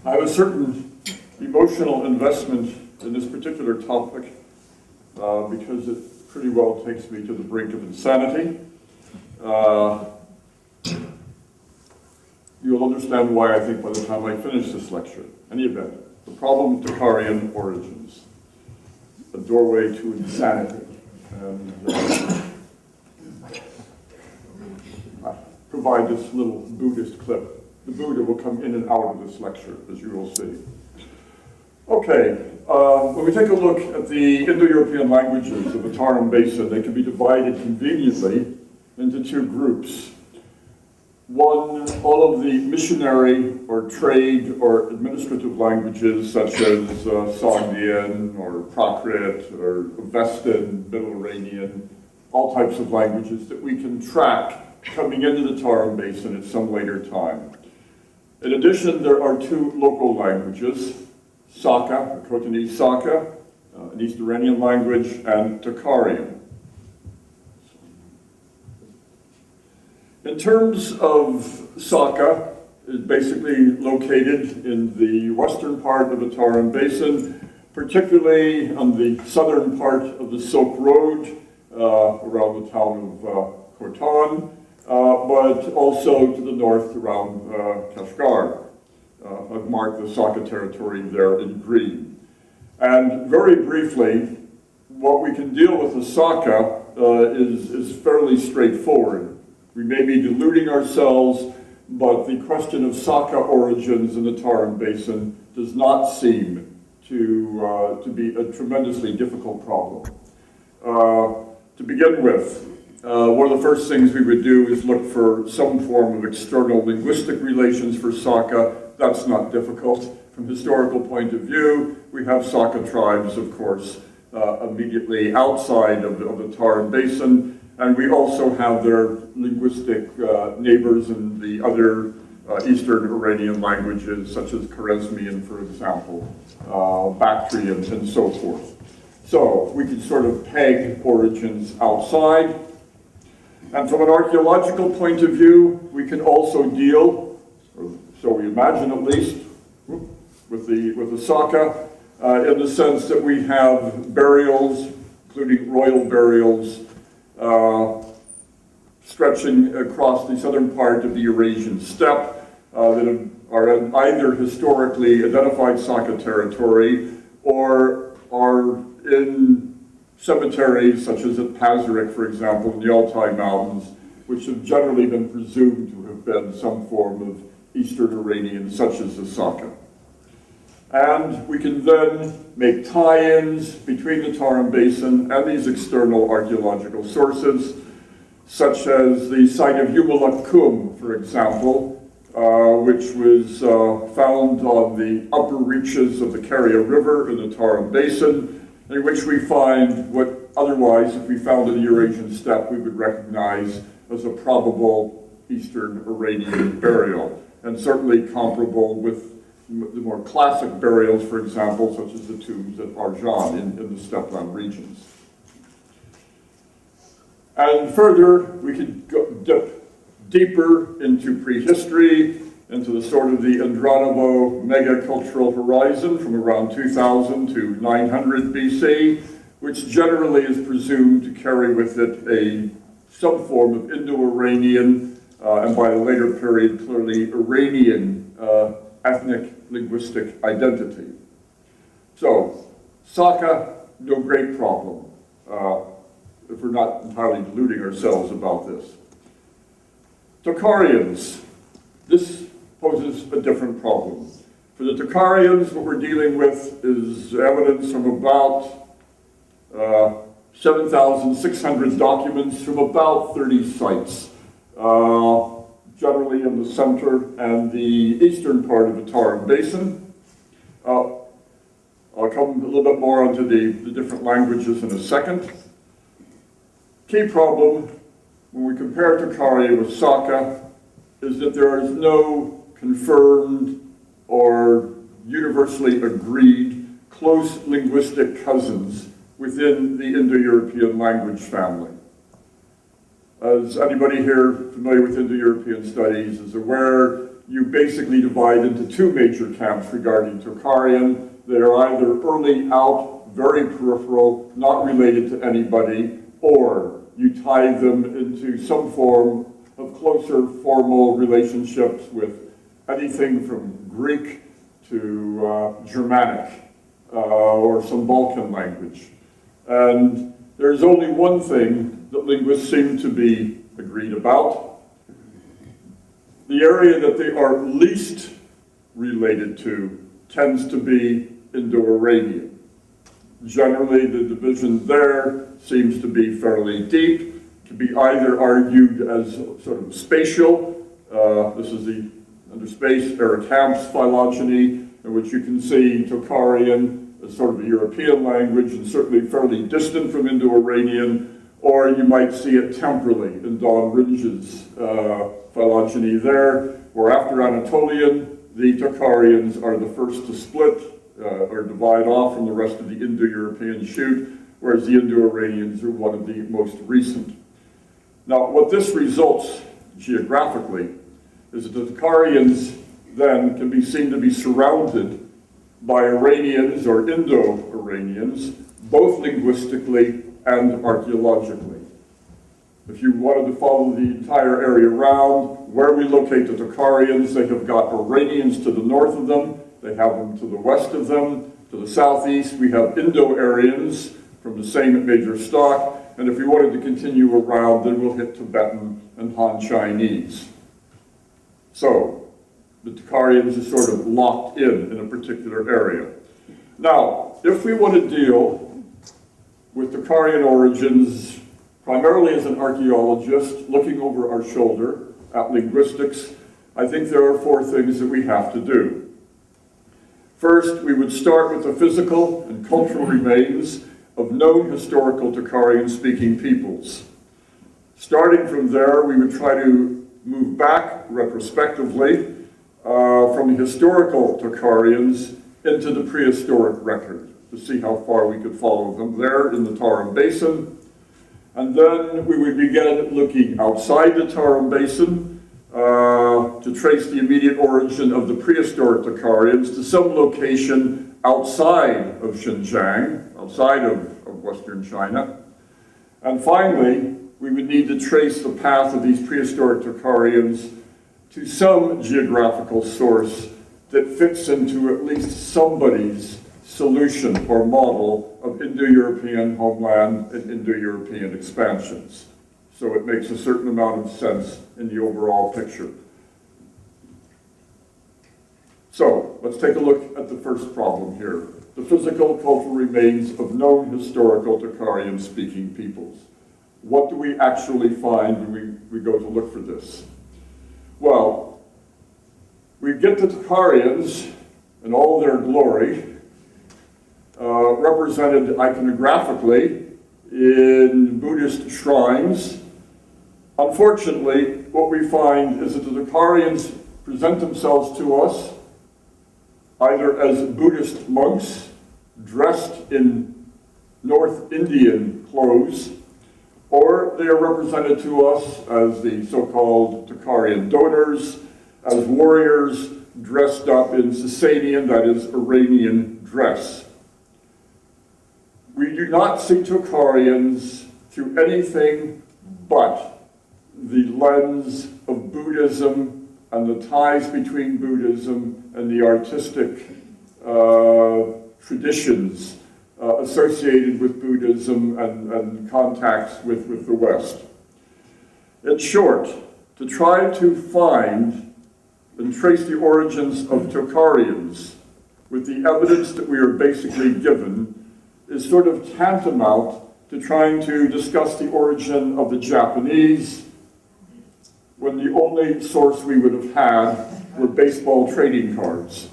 I have a certain emotional investment in this particular topic because it pretty well takes me to the brink of insanity. You'll understand why, I think, by the time I finish this lecture. In any event, the problem of Tocharian origins, a doorway to insanity. And I provide this little Buddhist clip. The Buddha will come in and out of this lecture, as you will see. Okay, when we take a look at the Indo-European languages of the Tarim Basin, they can be divided conveniently into two groups. One, all of the missionary or trade or administrative languages such as Sogdian or Prakrit or Avestan, Middle Iranian, all types of languages that we can track coming into the Tarim Basin at some later time. In addition, there are two local languages, Saka, or Khotanese Saka, an East Iranian language, and Tocharian. In terms of Saka, it's basically located in the western part of the Tarim Basin, particularly on the southern part of the Silk Road, around the town of Khotan, but also to the north around Kashgar. I've marked the Saka territory there in green. And very briefly, what we can deal with the Saka is fairly straightforward. We may be deluding ourselves, but the question of Saka origins in the Tarim Basin does not seem to be a tremendously difficult problem. To begin with, one of the first things we would do is look for some form of external linguistic relations for Saka. That's not difficult. From a historical point of view, we have Saka tribes, of course, immediately outside of the Tarim Basin, and we also have their linguistic neighbors in the other Eastern Iranian languages, such as Khwarezmian, for example, Bactrian, and so forth. So we can sort of peg origins outside. And from an archaeological point of view, we can also deal, or so we imagine at least, with the Saka, in the sense that we have burials, including royal burials, stretching across the southern part of the Eurasian steppe that are either historically identified Saka territory or are in cemeteries such as at Pazyryk, for example, in the Altai Mountains, which have generally been presumed to have been some form of Eastern Iranian, such as the Saka. And we can then make tie-ins between the Tarim Basin and these external archaeological sources, such as the site of Yumalak Kum, for example, which was found on the upper reaches of the Keria River in the Tarim Basin, in which we find what otherwise, if we found in the Eurasian steppe, we would recognize as a probable Eastern Iranian burial, and certainly comparable with the more classic burials, for example, such as the tombs at Arjan in the steppeland regions. And further, we could dip deeper into prehistory, into the sort of the Andranovo mega-cultural horizon from around 2000 to 900 BC, which generally is presumed to carry with it some form of Indo-Iranian, and by the later period, clearly Iranian ethnic linguistic identity. So, Saka, no great problem, if we're not entirely deluding ourselves about this. Tocharians, this poses a different problem. For the Tocharians, what we're dealing with is evidence from about 7,600 documents from about 30 sites, generally in the center and the eastern part of the Tarim Basin. I'll come a little bit more onto the different languages in a second. Key problem when we compare Tocharian with Saka is that there is no confirmed or universally agreed close linguistic cousins within the Indo-European language family. As anybody here familiar with Indo-European studies is aware, you basically divide into two major camps regarding Tocharian. They are either early out, very peripheral, not related to anybody, or you tie them into some form of closer formal relationships with anything from Greek to Germanic or some Balkan language. And there's only one thing that linguists seem to be agreed about. The area that they are least related to tends to be Indo-Iranian. Generally, the division there seems to be fairly deep, can be either argued as sort of spatial. This is the, under space, Arakam's phylogeny, in which you can see Tocharian as sort of a European language and certainly fairly distant from Indo-Iranian, or you might see it temporally in Don Ringe's phylogeny there, where after Anatolian, the Tocharians are the first to split or divide off from the rest of the Indo-European shoot, whereas the Indo-Iranians are one of the most recent. Now, what this results geographically is that the Tocharians then can be seen to be surrounded by Iranians or Indo-Iranians, both linguistically and archaeologically. If you wanted to follow the entire area around, where we locate the Tocharians, they have got Iranians to the north of them, they have them to the west of them, to the southeast we have Indo-Aryans from the same major stock, and if we wanted to continue around, then we'll hit Tibetan and Han Chinese. So, the Tocharians are sort of locked in a particular area. Now, if we want to deal with Tocharian origins, primarily as an archaeologist looking over our shoulder at linguistics, I think there are four things that we have to do. First, we would start with the physical and cultural remains of known historical Tocharian-speaking peoples. Starting from there, we would try to move back retrospectively from the historical Tocharians into the prehistoric record to see how far we could follow them there in the Tarim Basin. And then we would begin looking outside the Tarim Basin to trace the immediate origin of the prehistoric Tocharians to some location outside of Xinjiang, outside of Western China. And finally, we would need to trace the path of these prehistoric Tocharians to some geographical source that fits into at least somebody's solution or model of Indo-European homeland and Indo-European expansions. So it makes a certain amount of sense in the overall picture. So let's take a look at the first problem here. The physical cultural remains of known historical Tocharian-speaking peoples. What do we actually find when we go to look for this? Well, we get the Tocharians in all their glory, represented iconographically in Buddhist shrines. Unfortunately, what we find is that the Tocharians present themselves to us either as Buddhist monks dressed in North Indian clothes, or they are represented to us as the so-called Tocharian donors, as warriors dressed up in Sasanian, that is, Iranian dress. We do not see Tocharians through anything but the lens of Buddhism and the ties between Buddhism and the artistic traditions associated with Buddhism and contacts with the West. In short, to try to find and trace the origins of Tocharians with the evidence that we are basically given is sort of tantamount to trying to discuss the origin of the Japanese when the only source we would have had were baseball trading cards.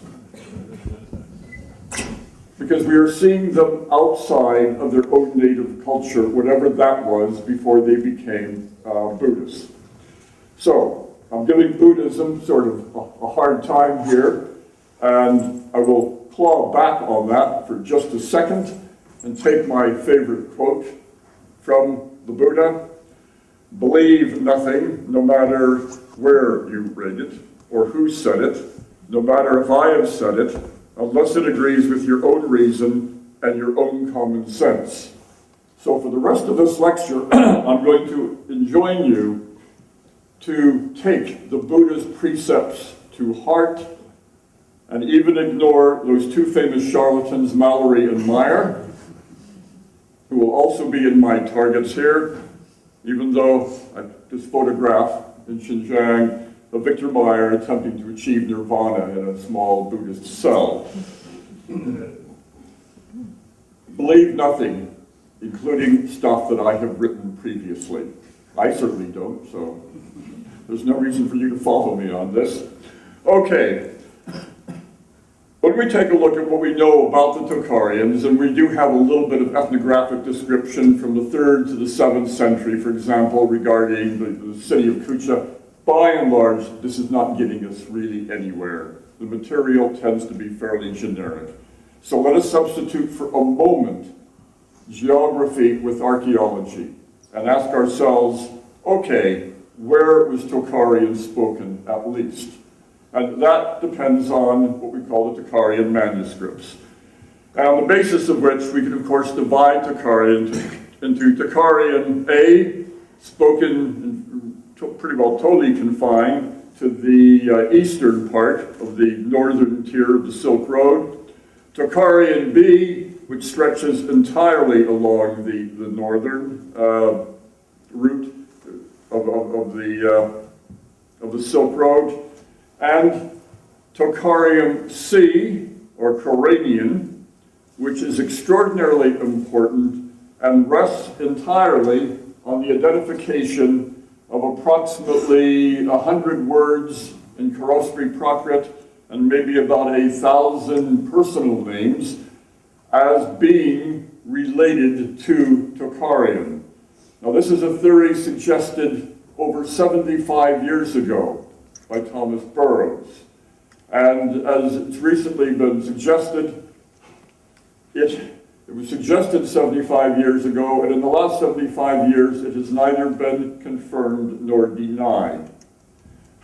Because we are seeing them outside of their own native culture, whatever that was, before they became Buddhists. So, I'm giving Buddhism sort of a hard time here, and I will claw back on that for just a second and take my favorite quote from the Buddha: "Believe nothing, no matter where you read it, or who said it, no matter if I have said it, unless it agrees with your own reason and your own common sense. So for the rest of this lecture, I'm going to enjoin you to take the Buddha's precepts to heart and even ignore those two famous charlatans, Mallory and Meyer, who will also be in my targets here, even though this photograph in Xinjiang of Victor Meyer attempting to achieve nirvana in a small Buddhist cell. Believe nothing, including stuff that I have written previously. I certainly don't, so there's no reason for you to follow me on this. Okay, when we take a look at what we know about the Tocharians, and we do have a little bit of ethnographic description from the 3rd to the 7th century, for example, regarding the city of Kucha, by and large, this is not getting us really anywhere. The material tends to be fairly generic. So let us substitute for a moment geography with archaeology and ask ourselves, okay, where was Tocharian spoken at least? And that depends on what we call the Tocharian manuscripts. And on the basis of which we can, of course, divide Tocharian into Tocharian A, spoken pretty well totally confined to the eastern part of the northern tier of the Silk Road. Tocharian B, which stretches entirely along the northern route of the Silk Road. And Tocharian C, or Koranian, which is extraordinarily important and rests entirely on the identification of approximately 100 words in Kharosthi Prakrit and maybe about 1,000 personal names as being related to Tocharian. Now, this is a theory suggested over 75 years ago by Thomas Burroughs. And as it's recently been suggested, it was suggested 75 years ago, and in the last 75 years, it has neither been confirmed nor denied.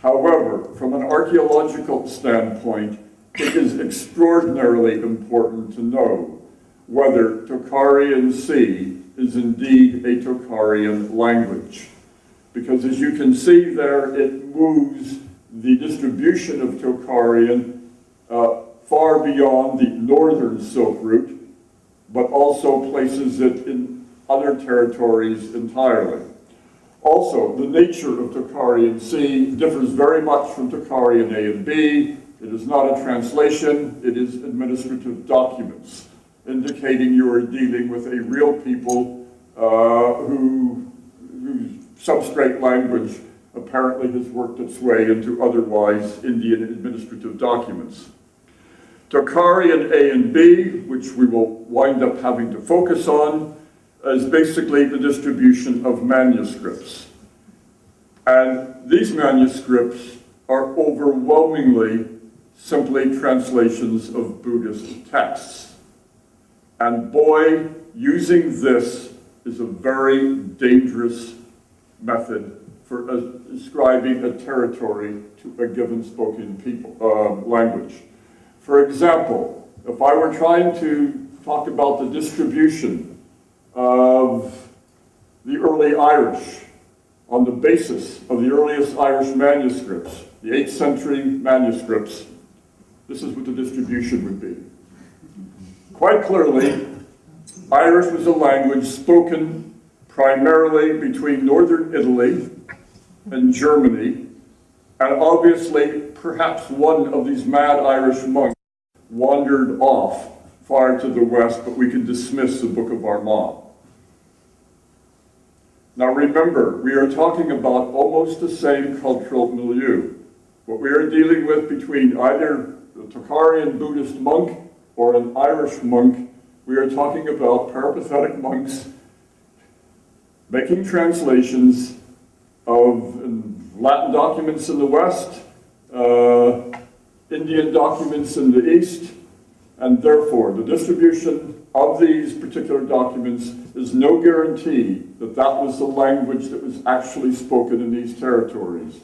However, from an archaeological standpoint, it is extraordinarily important to know whether Tocharian C is indeed a Tocharian language. Because as you can see there, it moves the distribution of Tocharian far beyond the northern Silk Route, but also places it in other territories entirely. Also, the nature of Tocharian C differs very much from Tocharian A and B. It is not a translation, it is administrative documents, indicating you are dealing with a real people whose substrate language apparently has worked its way into otherwise Indian administrative documents. Tocharian A and B, which we will wind up having to focus on, is basically the distribution of manuscripts. And these manuscripts are overwhelmingly simply translations of Buddhist texts. And boy, using this is a very dangerous method for ascribing a territory to a given spoken language. For example, if I were trying to talk about the distribution of the early Irish on the basis of the earliest Irish manuscripts, the 8th century manuscripts, this is what the distribution would be. Quite clearly, Irish was a language spoken primarily between northern Italy and Germany, and obviously perhaps one of these mad Irish monks wandered off far to the west, but we can dismiss the Book of Armagh. Now remember, we are talking about almost the same cultural milieu. What we are dealing with between either the Tocharian Buddhist monk or an Irish monk, we are talking about peripatetic monks making translations of Latin documents in the West, Indian documents in the East, and therefore the distribution of these particular documents is no guarantee that that was the language that was actually spoken in these territories.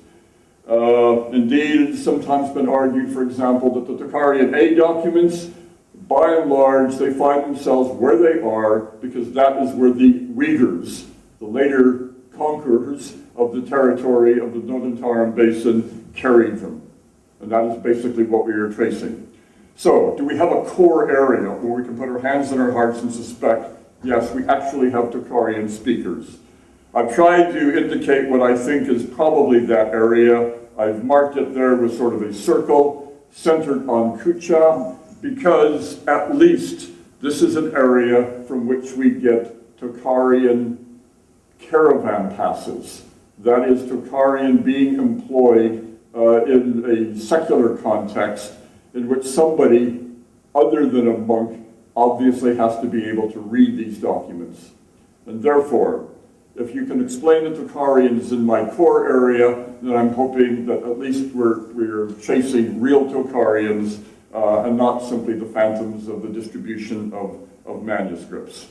Indeed, it's sometimes been argued, for example, that the Tocharian A documents, by and large, they find themselves where they are because that is where the Uyghurs, the later conquerors of the territory of the Northern Tarim Basin, carried them. And that is basically what we are tracing. So, do we have a core area where we can put our hands on our hearts and suspect, yes, we actually have Tocharian speakers? I've tried to indicate what I think is probably that area. I've marked it there with sort of a circle centered on Kucha, because at least this is an area from which we get Tocharian caravan passes. That is, Tocharian being employed in a secular context in which somebody other than a monk obviously has to be able to read these documents. And therefore, if you can explain the Tocharians in my core area, then I'm hoping that at least we're chasing real Tocharians and not simply the phantoms of the distribution of manuscripts.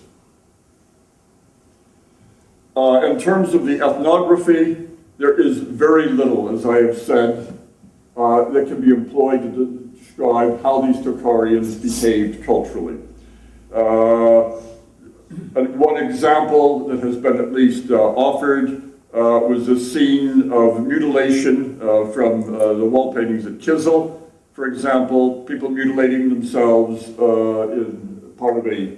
In terms of the ethnography, there is very little, as I have said, that can be employed to describe how these Tocharians behaved culturally. One example that has been at least offered was a scene of mutilation from the wall paintings at Kizil. For example, people mutilating themselves in part of a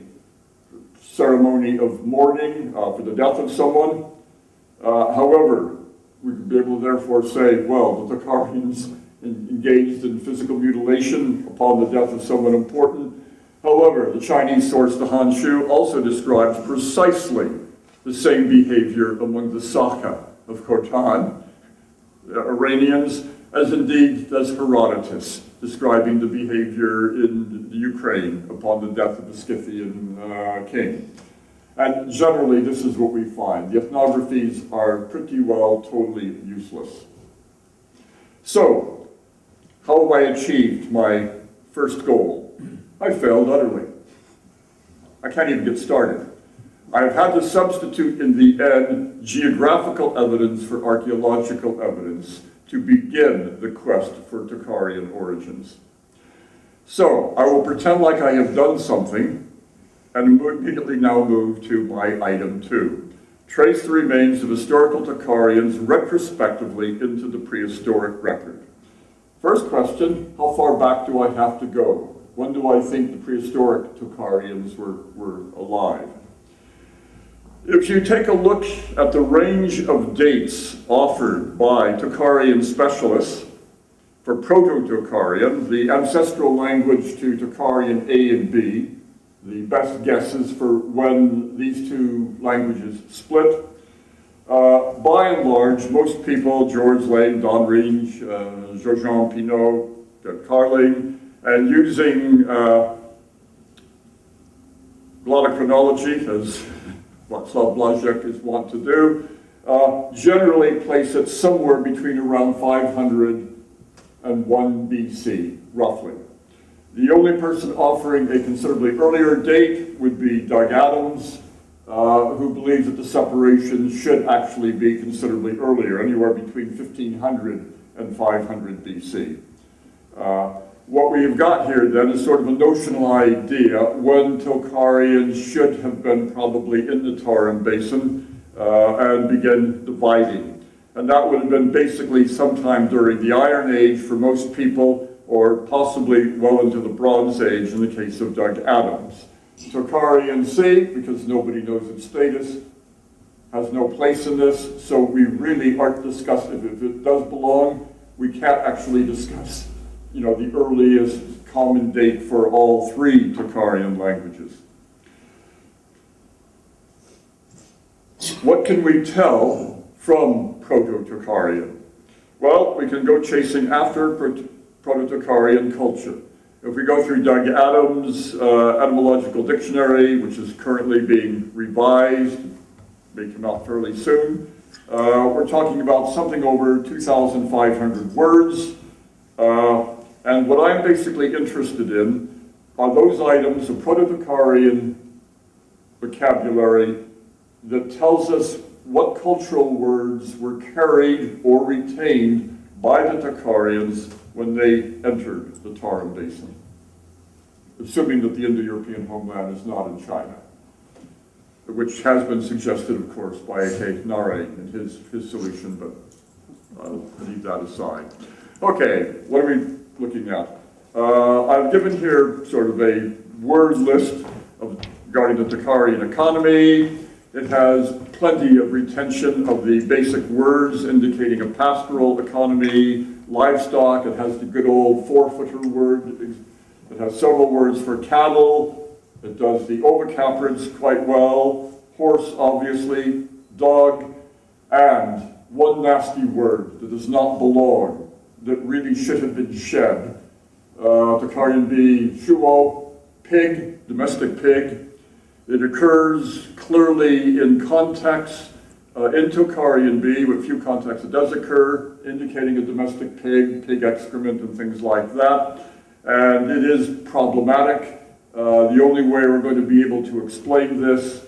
ceremony of mourning for the death of someone. However, we could be able to therefore say, well, the Tocharians engaged in physical mutilation upon the death of someone important. However, the Chinese source, the Han Shu, also describes precisely the same behavior among the Saka of Khotan, the Iranians, as indeed does Herodotus, describing the behavior in the Ukraine upon the death of the Scythian king. And generally, this is what we find. The ethnographies are pretty well totally useless. So, how have I achieved my first goal? I failed utterly. I can't even get started. I've had to substitute in the end geographical evidence for archaeological evidence to begin the quest for Tocharian origins. So, I will pretend like I have done something and immediately now move to my item 2. Trace the remains of historical Tocharians retrospectively into the prehistoric record. First question, how far back do I have to go? When do I think the prehistoric Tocharians were alive? If you take a look at the range of dates offered by Tocharian specialists for Proto-Tocharian, the ancestral language to Tocharian A and B, the best guesses for when these two languages split, by and large, most people, George Lane, Don Ringe, Georges Pinot, Carling, and using glotochronology, as Václav Blažek is wont to do, generally place it somewhere between around 500 and 1 BC, roughly. The only person offering a considerably earlier date would be Doug Adams, who believes that the separation should actually be considerably earlier, anywhere between 1500 and 500 BC. What we've got here then is sort of a notional idea when Tocharians should have been probably in the Tarim Basin and begin dividing. And that would have been basically sometime during the Iron Age for most people, or possibly well into the Bronze Age in the case of Doug Adams. Tocharian C, because nobody knows its status, has no place in this, so we really aren't discussing, if it does belong, we can't actually discuss the earliest common date for all 3 Tocharian languages. What can we tell from Proto-Tocharian? Well, we can go chasing after Proto-Tocharian culture. If we go through Doug Adams' etymological dictionary, which is currently being revised, may come out fairly soon, we're talking about something over 2,500 words. And what I'm basically interested in are those items of Proto-Tocharian vocabulary that tells us what cultural words were carried or retained by the Tocharians when they entered the Tarim Basin, assuming that the Indo-European homeland is not in China, which has been suggested, of course, by A.K. Nare in his solution, but I'll leave that aside. Okay, what are we looking at? I've given here sort of a word list regarding the Tocharian economy. It has plenty of retention of the basic words indicating a pastoral economy, livestock. It has the good old four-footer word. It has several words for cattle. It does the ovicaprids quite well. Horse, obviously, dog, and one nasty word that does not belong, that really should have been shed. Tocharian B, shuo, pig, domestic pig. It occurs clearly in context in Tocharian B, with few contexts it does occur, indicating a domestic pig, pig excrement, and things like that. And it is problematic. The only way we're going to be able to explain this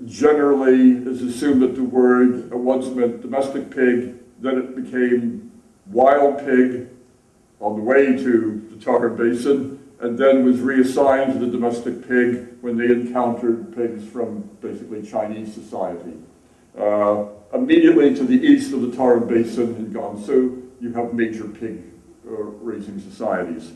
generally is assume that the word once meant domestic pig, then it became wild pig on the way to the Tarim Basin, and then was reassigned to the domestic pig when they encountered pigs from basically Chinese society. Immediately to the east of the Tarim Basin in Gansu, you have major pig raising societies.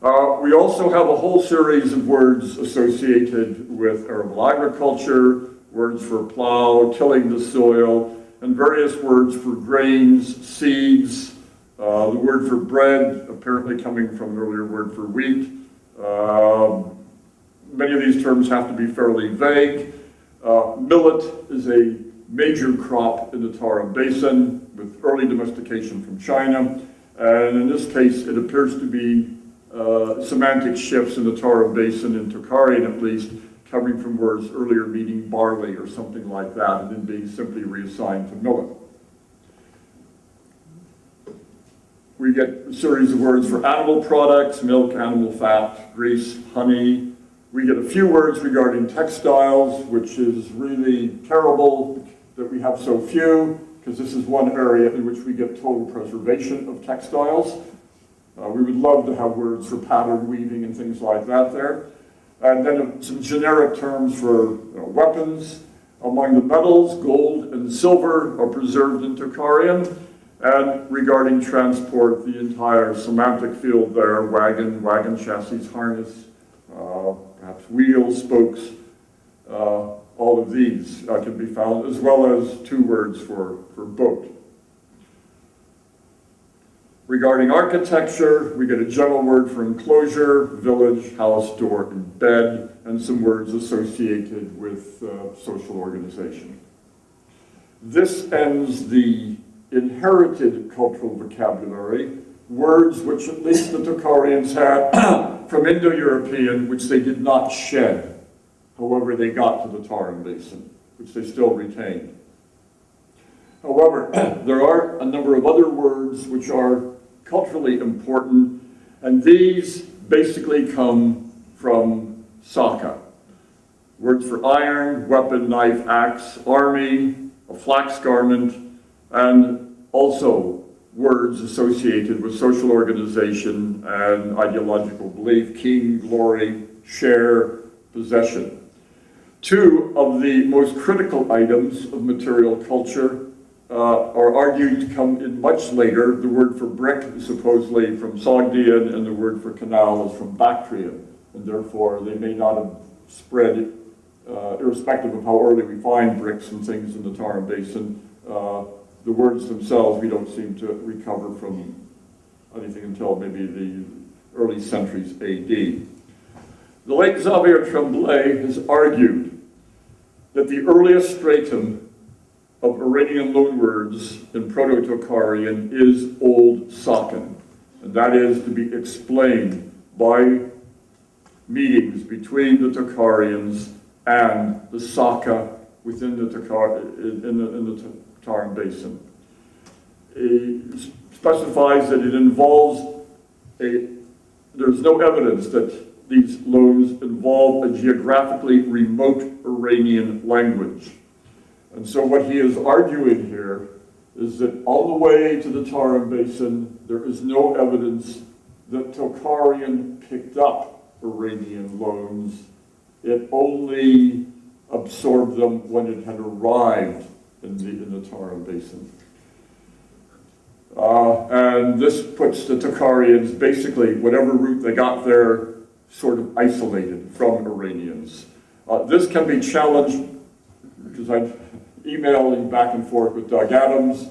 We also have a whole series of words associated with arable agriculture, words for plow, tilling the soil, and various words for grains, seeds, the word for bread, apparently coming from an earlier word for wheat. Many of these terms have to be fairly vague. Millet is a major crop in the Tarim Basin with early domestication from China. And in this case, it appears to be semantic shifts in the Tarim Basin, in Tocharian at least, coming from words earlier meaning barley or something like that, and then being simply reassigned to millet. We get a series of words for animal products, milk, animal fat, grease, honey. We get a few words regarding textiles, which is really terrible that we have so few, because this is one area in which we get total preservation of textiles. We would love to have words for pattern weaving and things like that there. And then some generic terms for weapons. Among the metals, gold and silver are preserved in Tocharian. And regarding transport, the entire semantic field there, wagon chassis, harness, perhaps wheels, spokes, all of these can be found, as well as two words for boat. Regarding architecture, we get a general word for enclosure, village, house, door, and bed, and some words associated with social organization. This ends the inherited cultural vocabulary, words which at least the Tocharians had from Indo-European, which they did not shed, however they got to the Tarim Basin, which they still retained. However, there are a number of other words which are culturally important, and these basically come from Saka. Words for iron, weapon, knife, axe, army, a flax garment, and also words associated with social organization and ideological belief, king, glory, share, possession. Two of the most critical items of material culture are argued to come in much later. The word for brick is supposedly from Sogdian, and the word for canal is from Bactrian, and therefore they may not have spread, irrespective of how early we find bricks and things in the Tarim Basin. The words themselves we don't seem to recover from anything until maybe the early centuries AD. The late Xavier Tremblay has argued that the earliest stratum of Iranian loanwords in Proto-Tocharian is Old Sakan, and that is to be explained by meetings between the Tocharians and the Saka within the Tarim Basin. It specifies that it involves there's no evidence that these loans involve a geographically remote Iranian language. And so what he is arguing here is that on the way to the Tarim Basin, there is no evidence that Tocharian picked up Iranian loans. It only absorbed them when it had arrived in the Tarim Basin. And this puts the Tocharians, basically, whatever route they got there, sort of isolated from Iranians. This can be challenged, because I'm emailing back and forth with Doug Adams,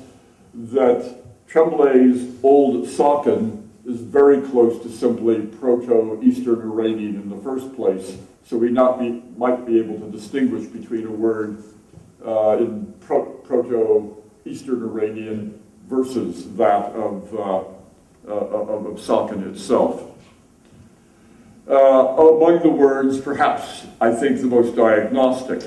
that Tremblay's Old Soccan is very close to simply Proto-Eastern Iranian in the first place, so we might be able to distinguish between a word in Proto-Eastern Iranian versus that of Soccan itself. Among the words, perhaps I think the most diagnostic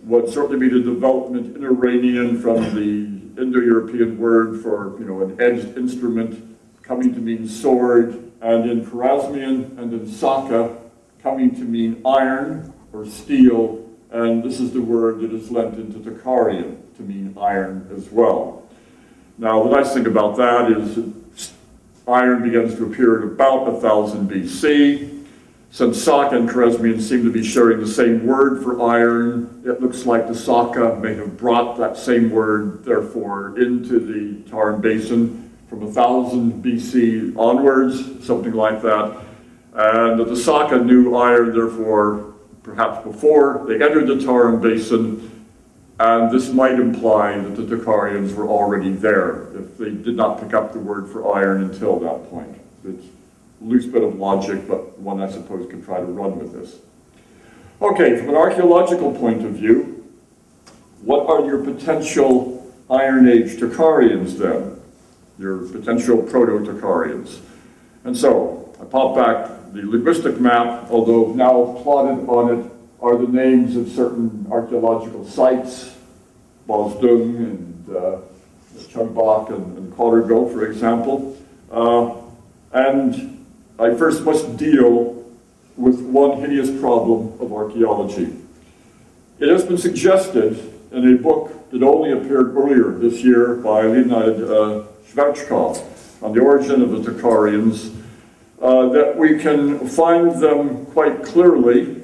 would certainly be the development in Iranian from the Indo-European word for, an edged instrument coming to mean sword, and in Khwarezmian and in Saka coming to mean iron or steel, and this is the word that is lent into Tocharian to mean iron as well. Now, the nice thing about that is that iron begins to appear at about 1000 BC. Since Saka and Khwarezmian seem to be sharing the same word for iron, it looks like the Saka may have brought that same word, therefore, into the Tarim Basin from 1000 BC onwards, something like that. And that the Saka knew iron, therefore, perhaps before they entered the Tarim Basin, and this might imply that the Tocharians were already there if they did not pick up the word for iron until that point. It's a loose bit of logic, but one I suppose can try to run with this. Okay, from an archaeological point of view, what are your potential Iron Age Tocharians then? Your potential Proto-Tocharians. And so, I pop back the linguistic map, although now plotted on it are the names of certain archaeological sites, Bozdung and Chungbok and Kotorgo, for example. And I first must deal with one hideous problem of archaeology. It has been suggested in a book that only appeared earlier this year by Leonid Shverchkov on the origin of the Tocharians, that we can find them quite clearly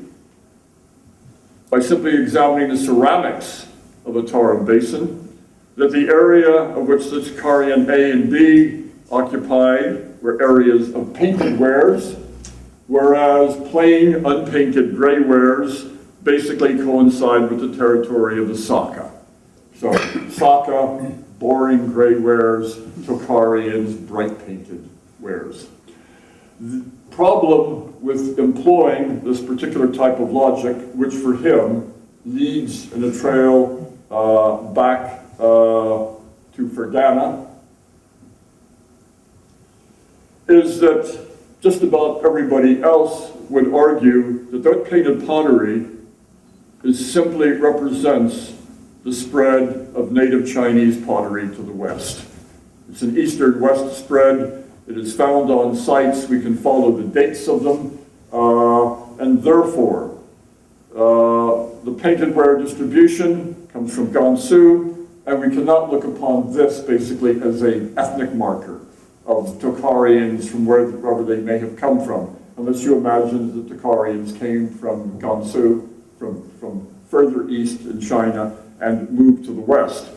by simply examining the ceramics of the Tarim Basin, that the area of which the Tocharian A and B occupied were areas of painted wares, whereas plain, unpainted gray wares basically coincide with the territory of the Saka. So, Saka, boring gray wares, Tocharians, bright painted wares. The problem with employing this particular type of logic, which for him leads in a trail back to Fergana, is that just about everybody else would argue that that painted pottery simply represents the spread of native Chinese pottery to the west. It's an eastern-west spread. It is found on sites. We can follow the dates of them, and therefore, the painted ware distribution comes from Gansu, and we cannot look upon this basically as an ethnic marker of Tocharians from wherever they may have come from, unless you imagine that the Tocharians came from Gansu, from further east in China, and moved to the west.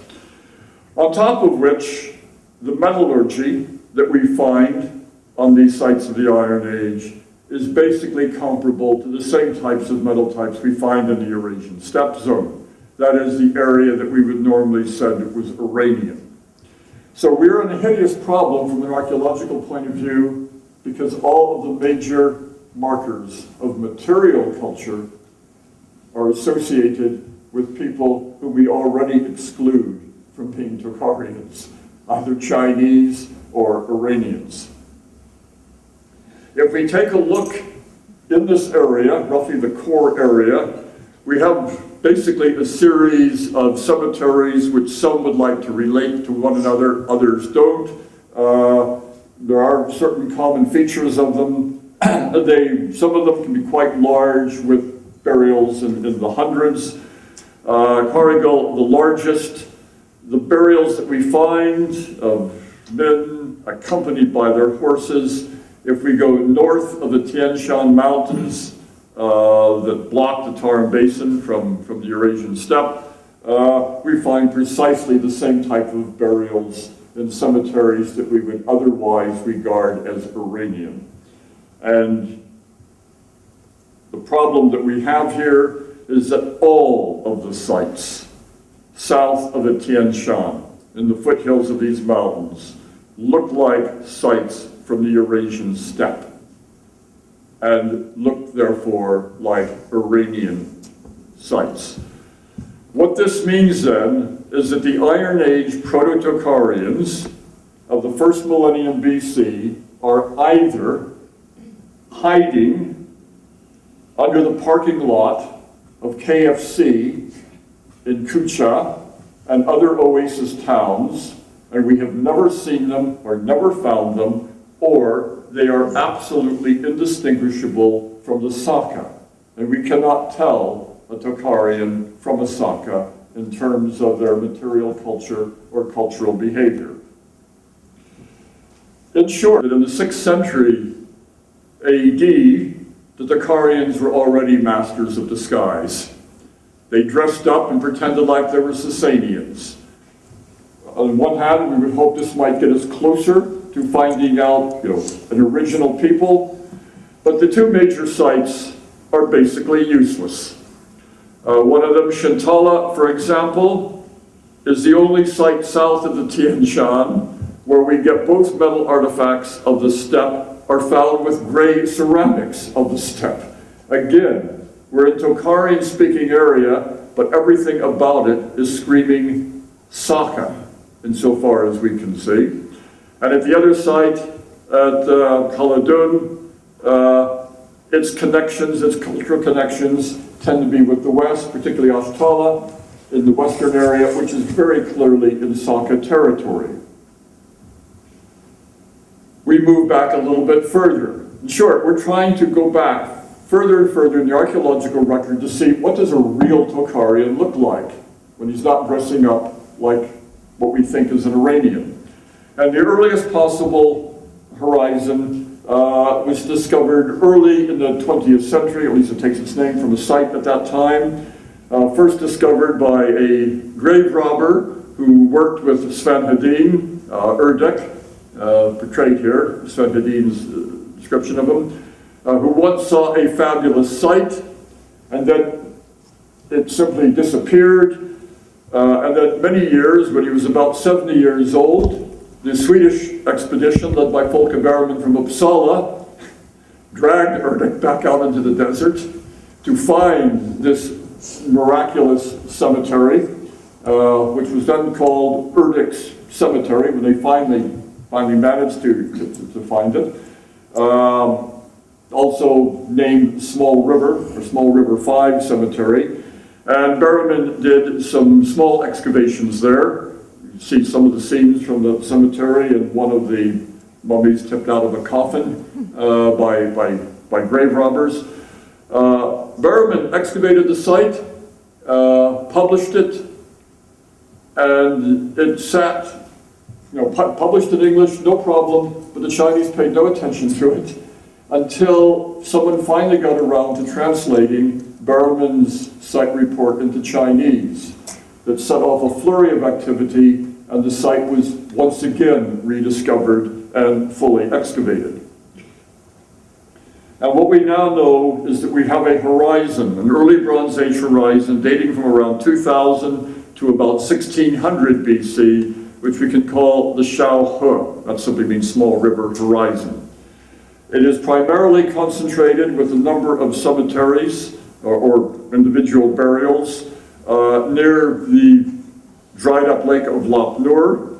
On top of which, the metallurgy that we find on these sites of the Iron Age is basically comparable to the same types of metal types we find in the Eurasian steppe zone. That is the area that we would normally said was Iranian. So we're in a hideous problem from an archaeological point of view because all of the major markers of material culture are associated with people who we already exclude from being Tocharians, either Chinese or Iranians. If we take a look in this area, roughly the core area, we have basically a series of cemeteries which some would like to relate to one another, others don't. There are certain common features of them. Some of them can be quite large with burials in the hundreds. Corrigal, the largest, The burials that we find of men accompanied by their horses, if we go north of the Tian Shan Mountains that block the Tarim Basin from the Eurasian steppe, we find precisely the same type of burials in cemeteries that we would otherwise regard as Iranian. And the problem that we have here is that all of the sites south of the Tian Shan, in the foothills of these mountains, look like sites from the Eurasian steppe and look, therefore, like Iranian sites. What this means, then, is that the Iron Age Proto-Tocharians of the first millennium BC are either hiding under the parking lot of KFC in Kucha and other oasis towns, and we have never seen them or never found them, or they are absolutely indistinguishable from the Saka. And we cannot tell a Tocharian from a Saka in terms of their material culture or cultural behavior. In short, in the 6th century AD, the Tocharians were already masters of disguise. They dressed up and pretended like they were Sasanians. On one hand, we would hope this might get us closer to finding out, an original people, but the two major sites are basically useless. One of them, Shintala, for example, is the only site south of the Tian Shan where we get both metal artifacts of the steppe are found with gray ceramics of the steppe. Again, we're in Tocharian-speaking area, but everything about it is screaming Saka, insofar as we can see. And at the other site, at Khaladun, its connections, its cultural connections, tend to be with the West, particularly Ashtala in the western area, which is very clearly in Saka territory. We move back a little bit further. In short, we're trying to go back further and further in the archaeological record to see what does a real Tocharian look like when he's not dressing up like what we think is an Iranian. And the earliest possible horizon was discovered early in the 20th century, at least it takes its name from a site at that time, first discovered by a grave robber who worked with Sven Hedin, Erdek, portrayed here, Sven Hedin's description of him, who once saw a fabulous site, and then it simply disappeared, and then many years, when he was about 70 years old, the Swedish expedition led by Folke Bergman from Uppsala dragged Erdek back out into the desert to find this miraculous cemetery, which was then called Erdek's Cemetery when they finally managed to find it. Also named Small River, or Small River 5 Cemetery. And Bergman did some small excavations there. You see some of the scenes from the cemetery, and one of the mummies tipped out of a coffin by grave robbers. Bergman excavated the site, published it, and it sat, published in English, no problem, but the Chinese paid no attention to it until someone finally got around to translating Bergman's site report into Chinese. That set off a flurry of activity, and the site was once again rediscovered and fully excavated. And what we now know is that we have a horizon, an early Bronze Age horizon dating from around 2000 to about 1600 BC, which we can call the Xiaohe. That simply means Small River Horizon. It is primarily concentrated with a number of cemeteries or individual burials near the dried up lake of Lop Nur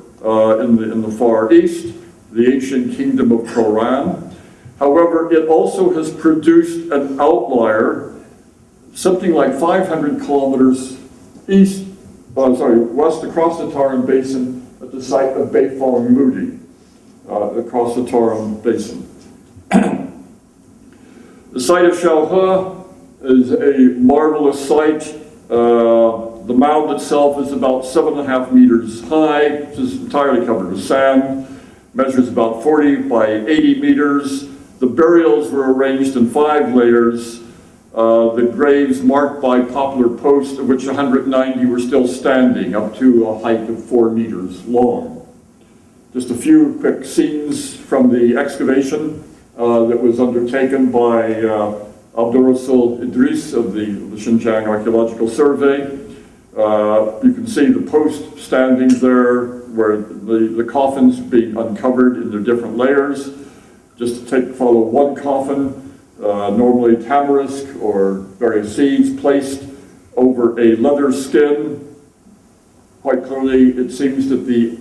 in the far east, the ancient kingdom of Tocharian. However, it also has produced an outlier, something like 500 kilometers west across the Tarim Basin at the site of Beifong Moody, across the Tarim Basin. The site of Xiaohe is a marvelous site. The The mound itself is about 7.5 meters high, which is entirely covered with sand, measures about 40 by 80 meters. The burials were arranged in 5 layers. The graves marked by poplar posts, of which 190 were still standing, up to a height of 4 meters long. Just a few quick scenes from the excavation that was undertaken by Abdurrasul Idris of the Xinjiang Archaeological Survey. You can see the post standing there where the coffins being uncovered in their different layers. Just to follow one coffin, normally tamarisk or various seeds placed over a leather skin. Quite clearly, it seems that the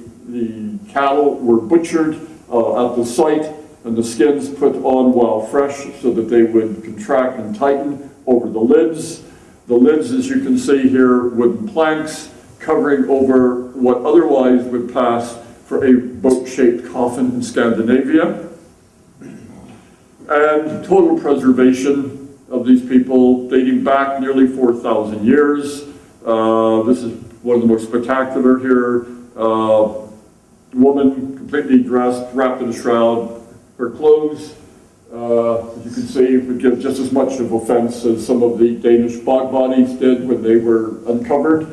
cattle were butchered at the site and the skins put on while fresh so that they would contract and tighten over the lids. The lids, as you can see here, wooden planks covering over what otherwise would pass for a boat-shaped coffin in Scandinavia. And total preservation of these people dating back nearly 4,000 years. This is one of the most spectacular here. Woman completely dressed, wrapped in a shroud. Her clothes, as you can see, would give just as much of offense as some of the Danish bog bodies did when they were uncovered.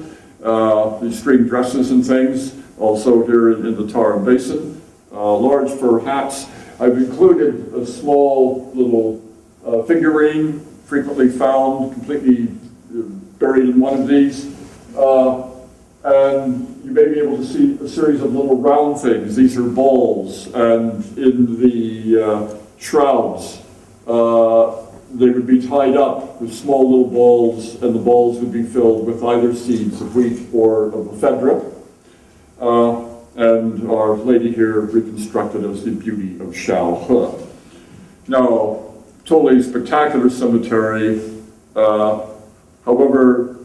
These string dresses and things, also here in the Tarim Basin. Large fur hats. I've included a small little figurine, frequently found, completely buried in one of these. And you may be able to see a series of little round things. These are balls, and in the shrouds, they would be tied up with small little balls, and the balls would be filled with either seeds of wheat or of ephedra. And our lady here reconstructed as the beauty of Shao He. Now, totally spectacular cemetery. However,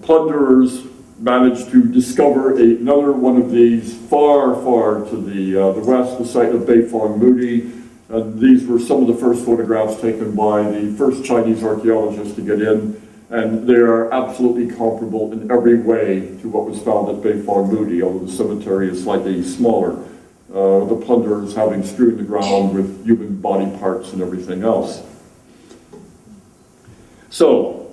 plunderers managed to discover another one of these far, far to the west, the site of Beifong Moody. And these were some of the first photographs taken by the first Chinese archaeologists to get in. And they are absolutely comparable in every way to what was found at Beifong Moody, although the cemetery is slightly smaller. The plunderers having strewn the ground with human body parts and everything else. So,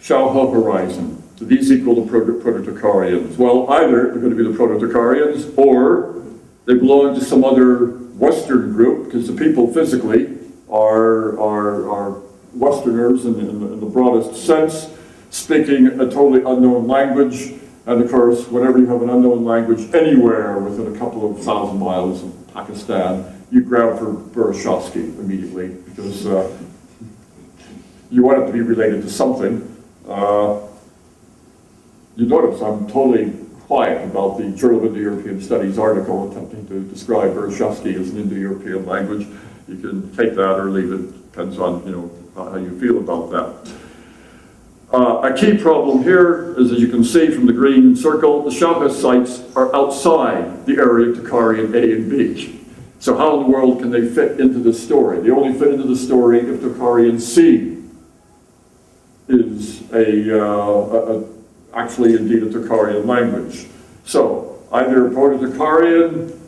Shao He horizon. Do these equal the Proto-Tocharians? Well, either they're going to be the Proto-Tocharians, or they belong to some other Western group, because the people physically are Westerners in the broadest sense, speaking a totally unknown language. And of course, whenever you have an unknown language anywhere within a couple of thousand miles of Pakistan, you grab for Burashevsky immediately, because you want it to be related to something. You notice I'm totally quiet about the Journal of Indo-European Studies article attempting to describe Burashevsky as an Indo-European language. You can take that or leave it, depends on how you feel about that. A key problem here is, as you can see from the green circle, the Shao He sites are outside the area of Tocharian A and B. So how in the world can they fit into this story? They only fit into the story if Tocharian C is actually indeed a Tocharian language. So either Proto-Tocharian,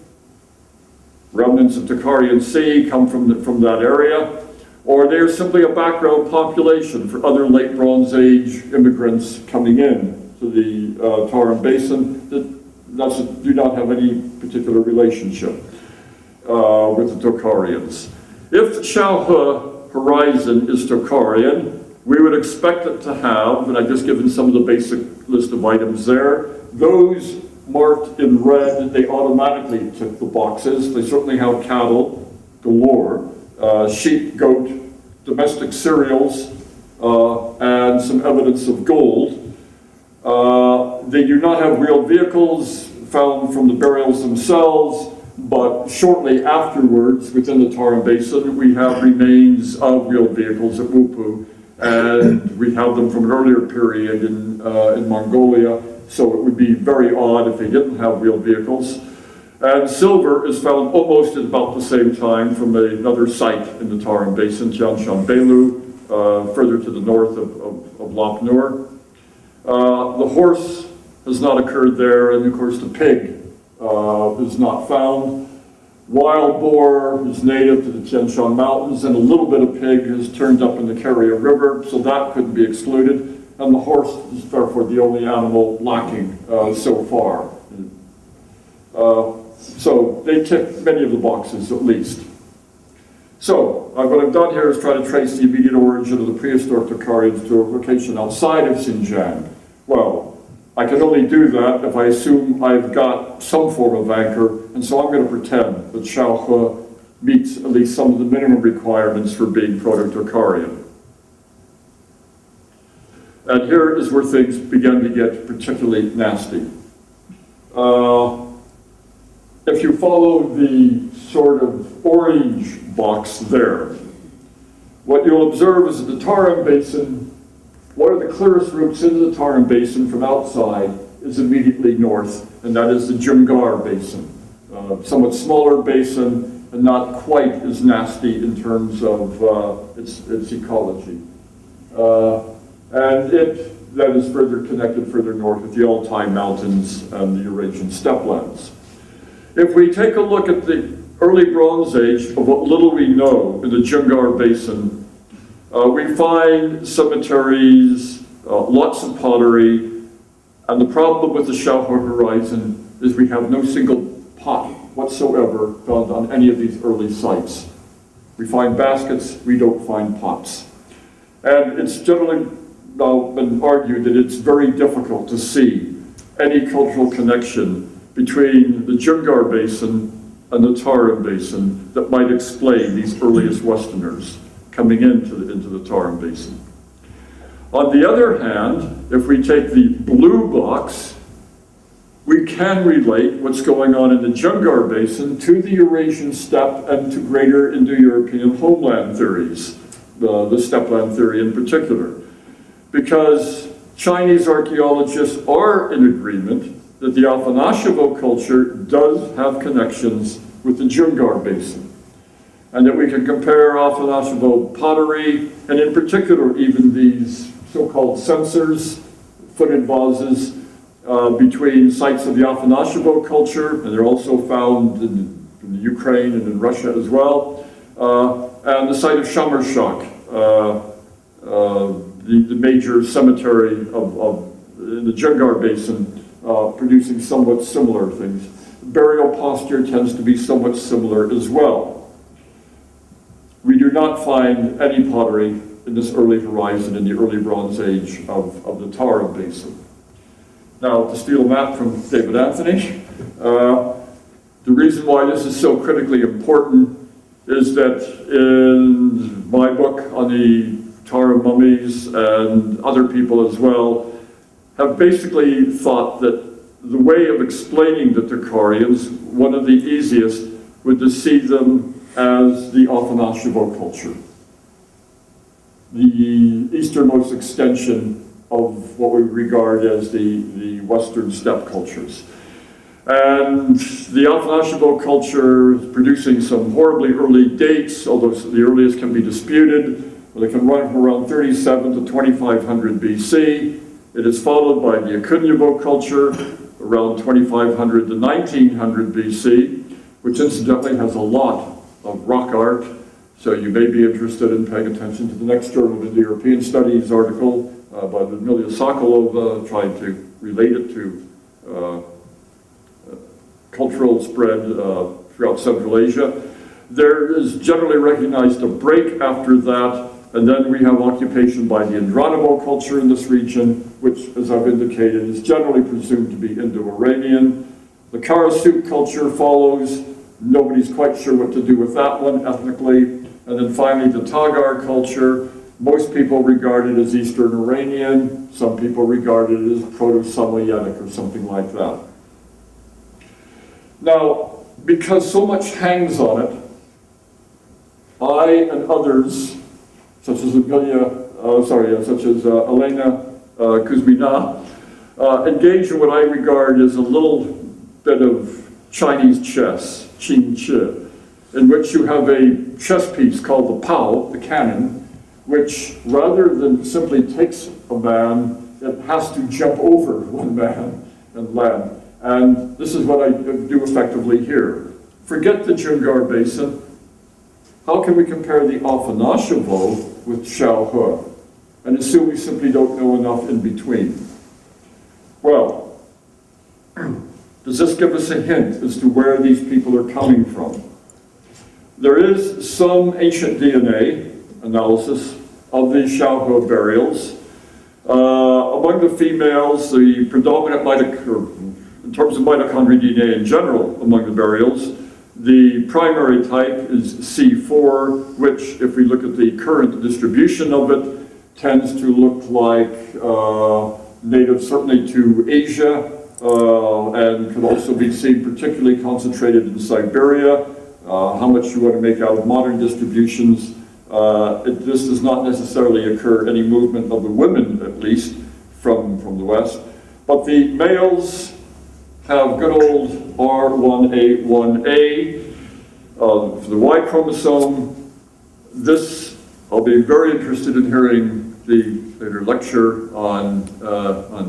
remnants of Tocharian C come from that area, or they're simply a background population for other late Bronze Age immigrants coming in to the Tarim Basin that do not have any particular relationship with the Tocharians. If the Shao He horizon is Tocharian, we would expect it to have, and I've just given some of the basic list of items there, those marked in red, they automatically tick the boxes. They certainly have cattle galore, sheep, goat, domestic cereals, and some evidence of gold. They do not have real vehicles found from the burials themselves, but shortly afterwards, within the Tarim Basin, we have remains of real vehicles at Wupu, and we have them from an earlier period in Mongolia, so it would be very odd if they didn't have real vehicles. And silver is found almost at about the same time from another site in the Tarim Basin, Tianshan Beilu, further to the north of Lop Nur. The horse has not occurred there, and of course the pig is not found. Wild boar is native to the Tian Shan Mountains, and a little bit of pig has turned up in the Carrier River, so that couldn't be excluded. And the horse is therefore the only animal lacking so far. So they tick many of the boxes at least. So what I've done here is try to trace the immediate origin of the prehistoric Tocharians to a location outside of Xinjiang. Well, I can only do that if I assume I've got some form of anchor, and so I'm going to pretend that Shaohe meets at least some of the minimum requirements for being Proto-Tocharian. And here is where things begin to get particularly nasty. If you follow the sort of orange box there, what you'll observe is that the Tarim Basin, one of the clearest routes into the Tarim Basin from outside is immediately north, and that is the Jungar Basin. Somewhat smaller basin and not quite as nasty in terms of its ecology. And it then is further connected further north with the Altai Mountains and the Eurasian steppelands. If we take a look at the early Bronze Age of what little we know in the Jungar Basin, we find cemeteries, lots of pottery, and the problem with the Shaohe horizon is we have no single pot whatsoever found on any of these early sites. We find baskets, we don't find pots. And it's generally now been argued that it's very difficult to see any cultural connection between the Jungar Basin and the Tarim Basin that might explain these earliest Westerners coming into the Tarim Basin. On the other hand, if we take the blue box, we can relate what's going on in the Jungar Basin to the Eurasian steppe and to greater Indo-European homeland theories, the steppeland theory in particular, because Chinese archaeologists are in agreement that the Afanasyevo culture does have connections with the Jungar Basin, and that we can compare Afanasyevo pottery, and in particular even these so-called censers, footed vases, between sites of the Afanasyevo culture, and they're also found in the Ukraine and in Russia as well, and the site of Shamershak, the major cemetery in the Jungar Basin, producing somewhat similar things. Burial posture tends to be somewhat similar as well. We do not find any pottery in this early horizon in the early Bronze Age of the Tarim Basin. Now, to steal a map from David Anthony, the reason why this is so critically important is that in my book on the Tarim mummies and other people as well have basically thought that the way of explaining the Tocharians, one of the easiest, would to see them as the Afanasyevo culture, the easternmost extension of what we regard as the Western steppe cultures. And the Afanasyevo culture is producing some horribly early dates, although the earliest can be disputed. They can run from around 37 to 2500 BC. It is followed by the Akunyevo culture, around 2500 to 1900 BC, which incidentally has a lot of rock art. So you may be interested in paying attention to the next Journal of Indo-European Studies article by Lyudmila Sokolova, trying to relate it to cultural spread throughout Central Asia. There is generally recognized a break after that, and then we have occupation by the Andranovo culture in this region, which, as I've indicated, is generally presumed to be Indo-Iranian. The Karasuk culture follows. Nobody's quite sure what to do with that one ethnically. And then finally, the Tagar culture. Most people regard it as Eastern Iranian. Some people regard it as Proto-Samoyedic or something like that. Now, because so much hangs on it, I and others, such as Elena Kuzmina, engage in what I regard as a little bit of Chinese chess, Qin Chi, in which you have a chess piece called the Pao, the cannon, which rather than simply takes a man it has to jump over one man and land. And this is what I do effectively here. Forget the Jungar Basin. How can we compare the Afanasyevo with Xiaohe and assume we simply don't know enough in between? Well, does this give us a hint as to where these people are coming from? There is some ancient DNA analysis of the Xiaohe burials. Among the females, the predominant in terms of mitochondrial DNA in general among the burials, the primary type is C4, which, if we look at the current distribution of it, tends to look like native certainly to Asia, and could also be seen particularly concentrated in Siberia. How much you want to make out of modern distributions, this does not necessarily occur, any movement of the women at least, from the West. But the males have good old R1A1A. For the Y chromosome, this, I'll be very interested in hearing the later lecture on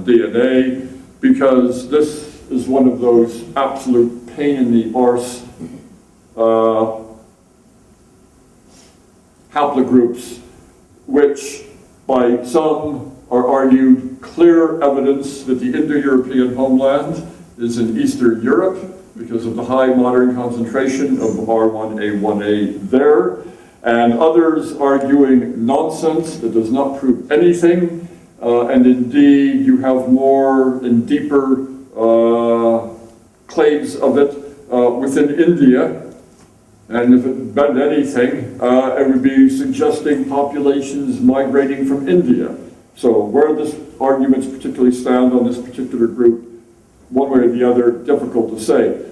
DNA, because this is one of those absolute pain in the arse haplogroups, which by some are argued clear evidence that the Indo-European homeland is in Eastern Europe because of the high modern concentration of R1A1A there, and others arguing nonsense that does not prove anything, and indeed you have more and deeper claims of it within India. And if it meant anything, it would be suggesting populations migrating from India. So where this arguments particularly stand on this particular group, one way or the other, difficult to say.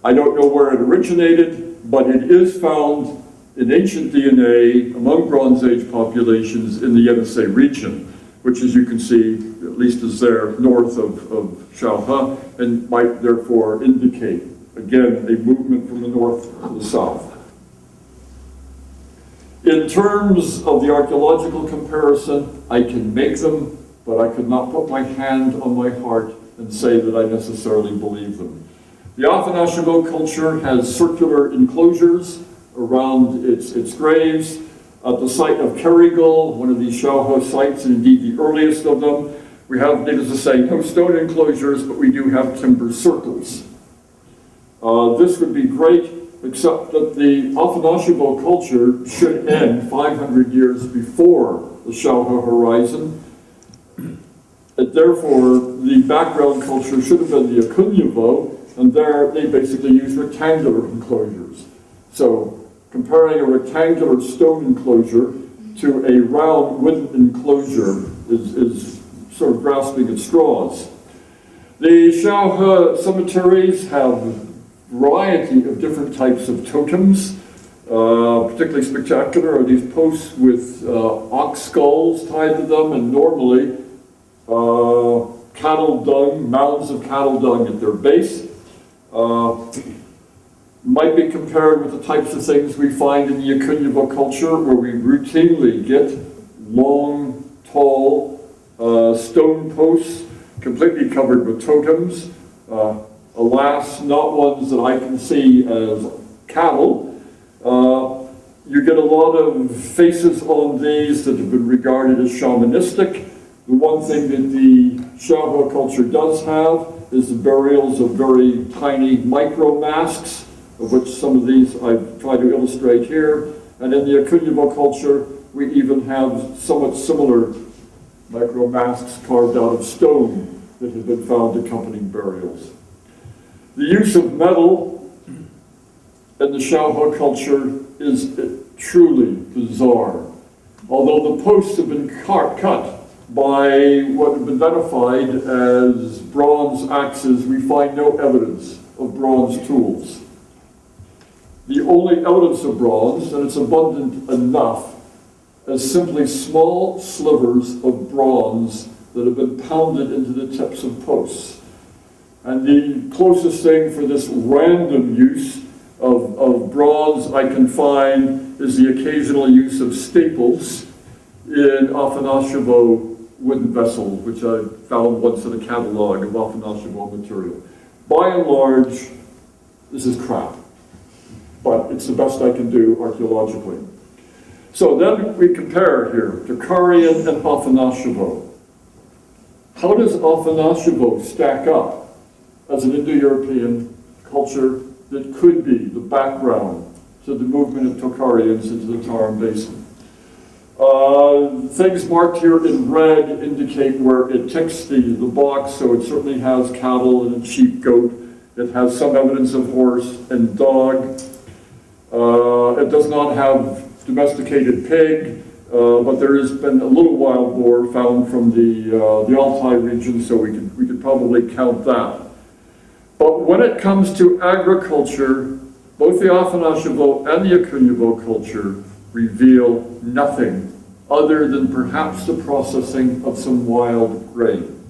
I don't know where it originated, but it is found in ancient DNA among Bronze Age populations in the Yenisei region, which, as you can see, at least is there north of Xiaohe, and might therefore indicate, again, a movement from the north to the south. In terms of the archaeological comparison, I can make them, but I could not put my hand on my heart and say that I necessarily believe them. The Afanasyevo culture has circular enclosures around its graves. At the site of Kerrygal, one of these Xiaohe sites, and indeed the earliest of them, we have, needless to say, no stone enclosures, but we do have timber circles. This would be great, except that the Afanasyevo culture should end 500 years before the Xiaohe horizon. And therefore, the background culture should have been the Akunyevo, and there they basically use rectangular enclosures. So, comparing a rectangular stone enclosure to a round wooden enclosure is sort of grasping at straws. The Xiaohe cemeteries have a variety of different types of totems. Particularly spectacular are these posts with ox skulls tied to them, and normally cattle dung, mounds of cattle dung at their base. Might be compared with the types of things we find in the Akunyevo culture, where we routinely get long, tall stone posts completely covered with totems. Alas, not ones that I can see as cattle. You get a lot of faces on these that have been regarded as shamanistic. The one thing that the Xiaohe culture does have is the burials of very tiny micro masks, of which some of these I've tried to illustrate here. And in the Akunyevo culture, we even have somewhat similar micro masks carved out of stone that have been found accompanying burials. The use of metal in the Xiaohe culture is truly bizarre. Although the posts have been cut by what have been identified as bronze axes, we find no evidence of bronze tools. The only evidence of bronze, and it's abundant enough, is simply small slivers of bronze that have been pounded into the tips of posts. And the closest thing for this random use of bronze I can find is the occasional use of staples in Afanasyevo wooden vessels, which I found once in a catalog of Afanasyevo material. By and large, this is crap, but it's the best I can do archaeologically. So then we compare here, Tocharian and Afanasyevo. How does Afanasyevo stack up as an Indo-European culture that could be the background to the movement of Tocharians into the Tarim Basin? Things marked here in red indicate where it ticks the box, so it certainly has cattle and a sheep, goat. It has some evidence of horse and dog. It does not have domesticated pig, but there has been a little wild boar found from the Altai region, so we could probably count that. But when it comes to agriculture, both the Afanasyevo and the Akunyevo culture reveal nothing other than perhaps the processing of some wild grain.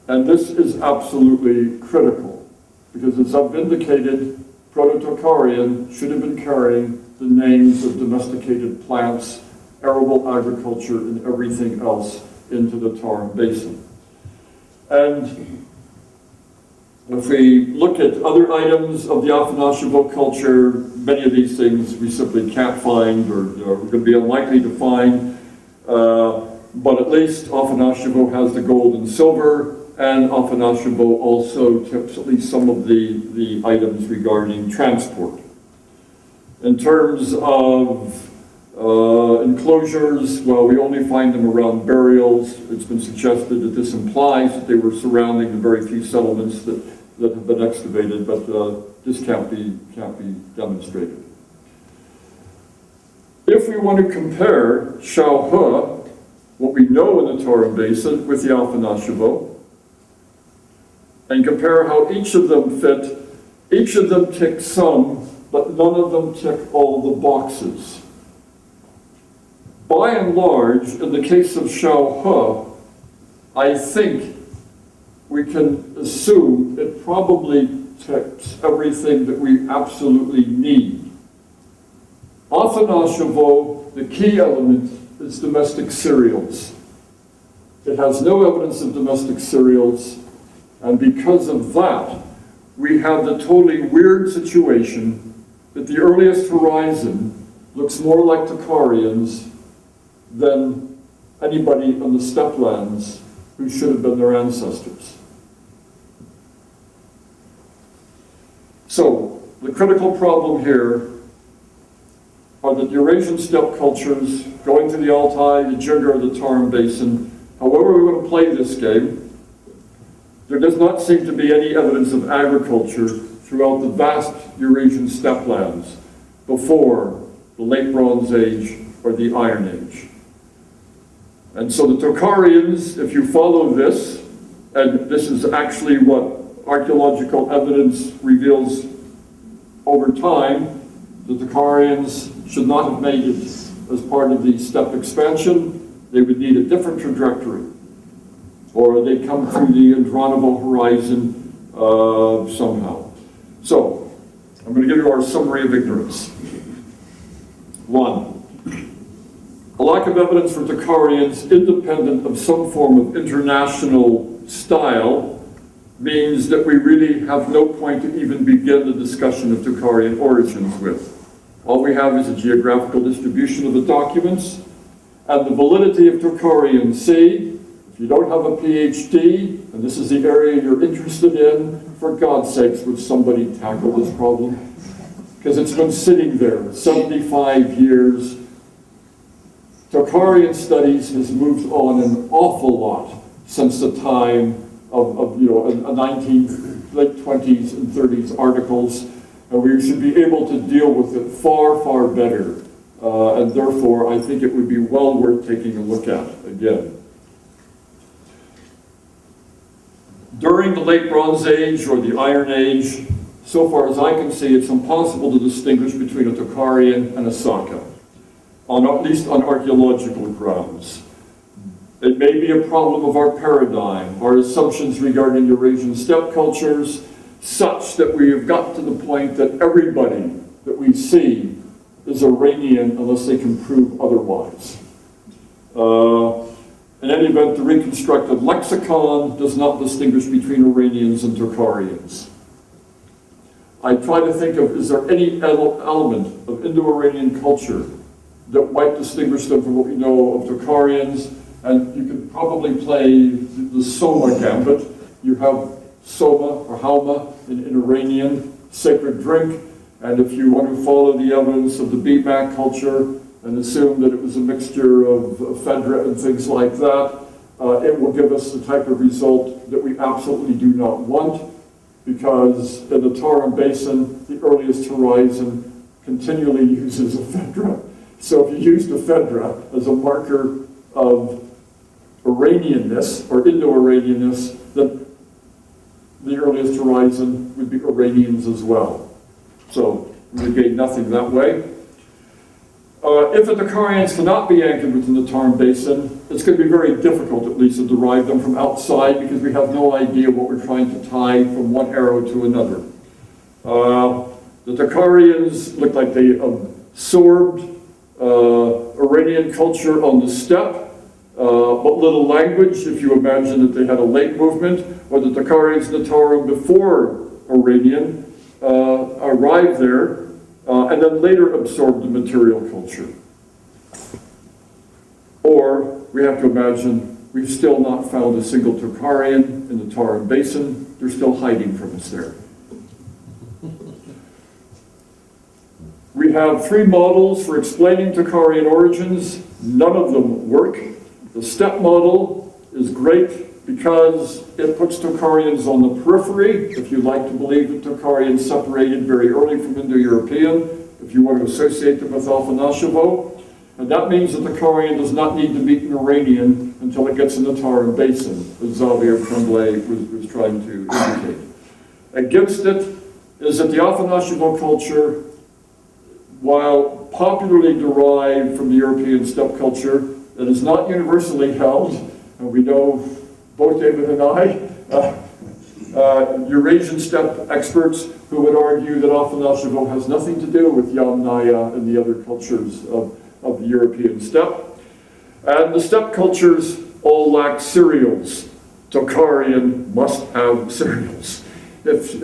And this is absolutely critical, because as I've indicated, Proto-Tocharian should have been carrying the names of domesticated plants, arable agriculture, and everything else into the Tarim Basin. And if we look at other items of the Afanasyevo culture, many of these things we simply can't find, or we're going to be unlikely to find, but at least Afanasyevo has the gold and silver, and Afanasyevo also tips at least some of the items regarding transport. In terms of enclosures, well, we only find them around burials. It's been suggested that this implies that they were surrounding the very few settlements that have been excavated, but this can't be demonstrated. If we want to compare Xiaohe, what we know in the Tarim Basin, with the Afanasyevo, and compare how each of them fit, each of them tick some, but none of them tick all the boxes. By and large, in the case of Xiaohe, I think we can assume it probably ticks everything that we absolutely need. Afanasyevo, the key element is domestic cereals. It has no evidence of domestic cereals, and because of that, we have the totally weird situation that the earliest horizon looks more like Tocharians than anybody on the steplands who should have been their ancestors. So, the critical problem here are that the Eurasian steppe cultures going to the Altai, the Jirga, the Tarim Basin, however we want to play this game, there does not seem to be any evidence of agriculture throughout the vast Eurasian steppe lands before the Late Bronze Age or the Iron Age. And so the Tocharians, if you follow this, and this is actually what archaeological evidence reveals over time, the Tocharians should not have made it as part of the steppe expansion. They would need a different trajectory, or they come through the Andronovo horizon somehow. So, I'm going to give you our summary of ignorance. 1. A lack of evidence for Tocharians independent of some form of international style means that we really have no point to even begin the discussion of Tocharian origins with. All we have is a geographical distribution of the documents, and the validity of Tocharian C. If you don't have a PhD, and this is the area you're interested in, for God's sakes, would somebody tackle this problem? Because it's been sitting there 75 years. Tocharian studies has moved on an awful lot since the time of late 20s and 30s articles, and we should be able to deal with it far, far better. And therefore, I think it would be well worth taking a look at again. During the Late Bronze Age or the Iron Age, so far as I can see, it's impossible to distinguish between a Tocharian and a Saka, at least on archaeological grounds. It may be a problem of our paradigm, our assumptions regarding Eurasian steppe cultures, such that we have got to the point that everybody that we see is Iranian unless they can prove otherwise. In any event, the reconstructed lexicon does not distinguish between Iranians and Tocharians. I try to think of, is there any element of Indo-Iranian culture that might distinguish them from what we know of Tocharians? And you could probably play the Soma gambit. You have Soma or Halma in Iranian, sacred drink. And if you want to follow the evidence of the BMAC culture and assume that it was a mixture of Fedra and things like that, it will give us the type of result that we absolutely do not want, because in the Tarim Basin, the earliest horizon continually uses a Fedra. So if you used a Fedra as a marker of Iranianness or Indo-Iranianness, then the earliest horizon would be Iranians as well. So we gain nothing that way. If the Tocharians cannot be anchored within the Tarim Basin, it's going to be very difficult at least to derive them from outside, because we have no idea what we're trying to tie from one arrow to another. The Tocharians look like they absorbed Iranian culture on the steppe, but little language, if you imagine that they had a late movement, or the Tocharians and the Tarim before Iranian arrived there, and then later absorbed the material culture. Or we have to imagine we've still not found a single Tocharian in the Tarim Basin. They're still hiding from us there. We have three models for explaining Tocharian origins. None of them work. The steppe model is great because it puts Tocharians on the periphery. If you like to believe that Tocharians separated very early from Indo-European, if you want to associate them with Alpha Nashevo, and that means that the Tocharian does not need to meet an Iranian until it gets in the Tarim Basin, as Xavier Tremblay was trying to indicate. Against it is that the Alpha Nashevo culture, while popularly derived from the European steppe culture, it is not universally held, and we know, both David and I, Eurasian steppe experts who would argue that Alpha Nashevo has nothing to do with Yamnaya and the other cultures of the European steppe. And the steppe cultures all lack cereals. Tocharian must have cereals. If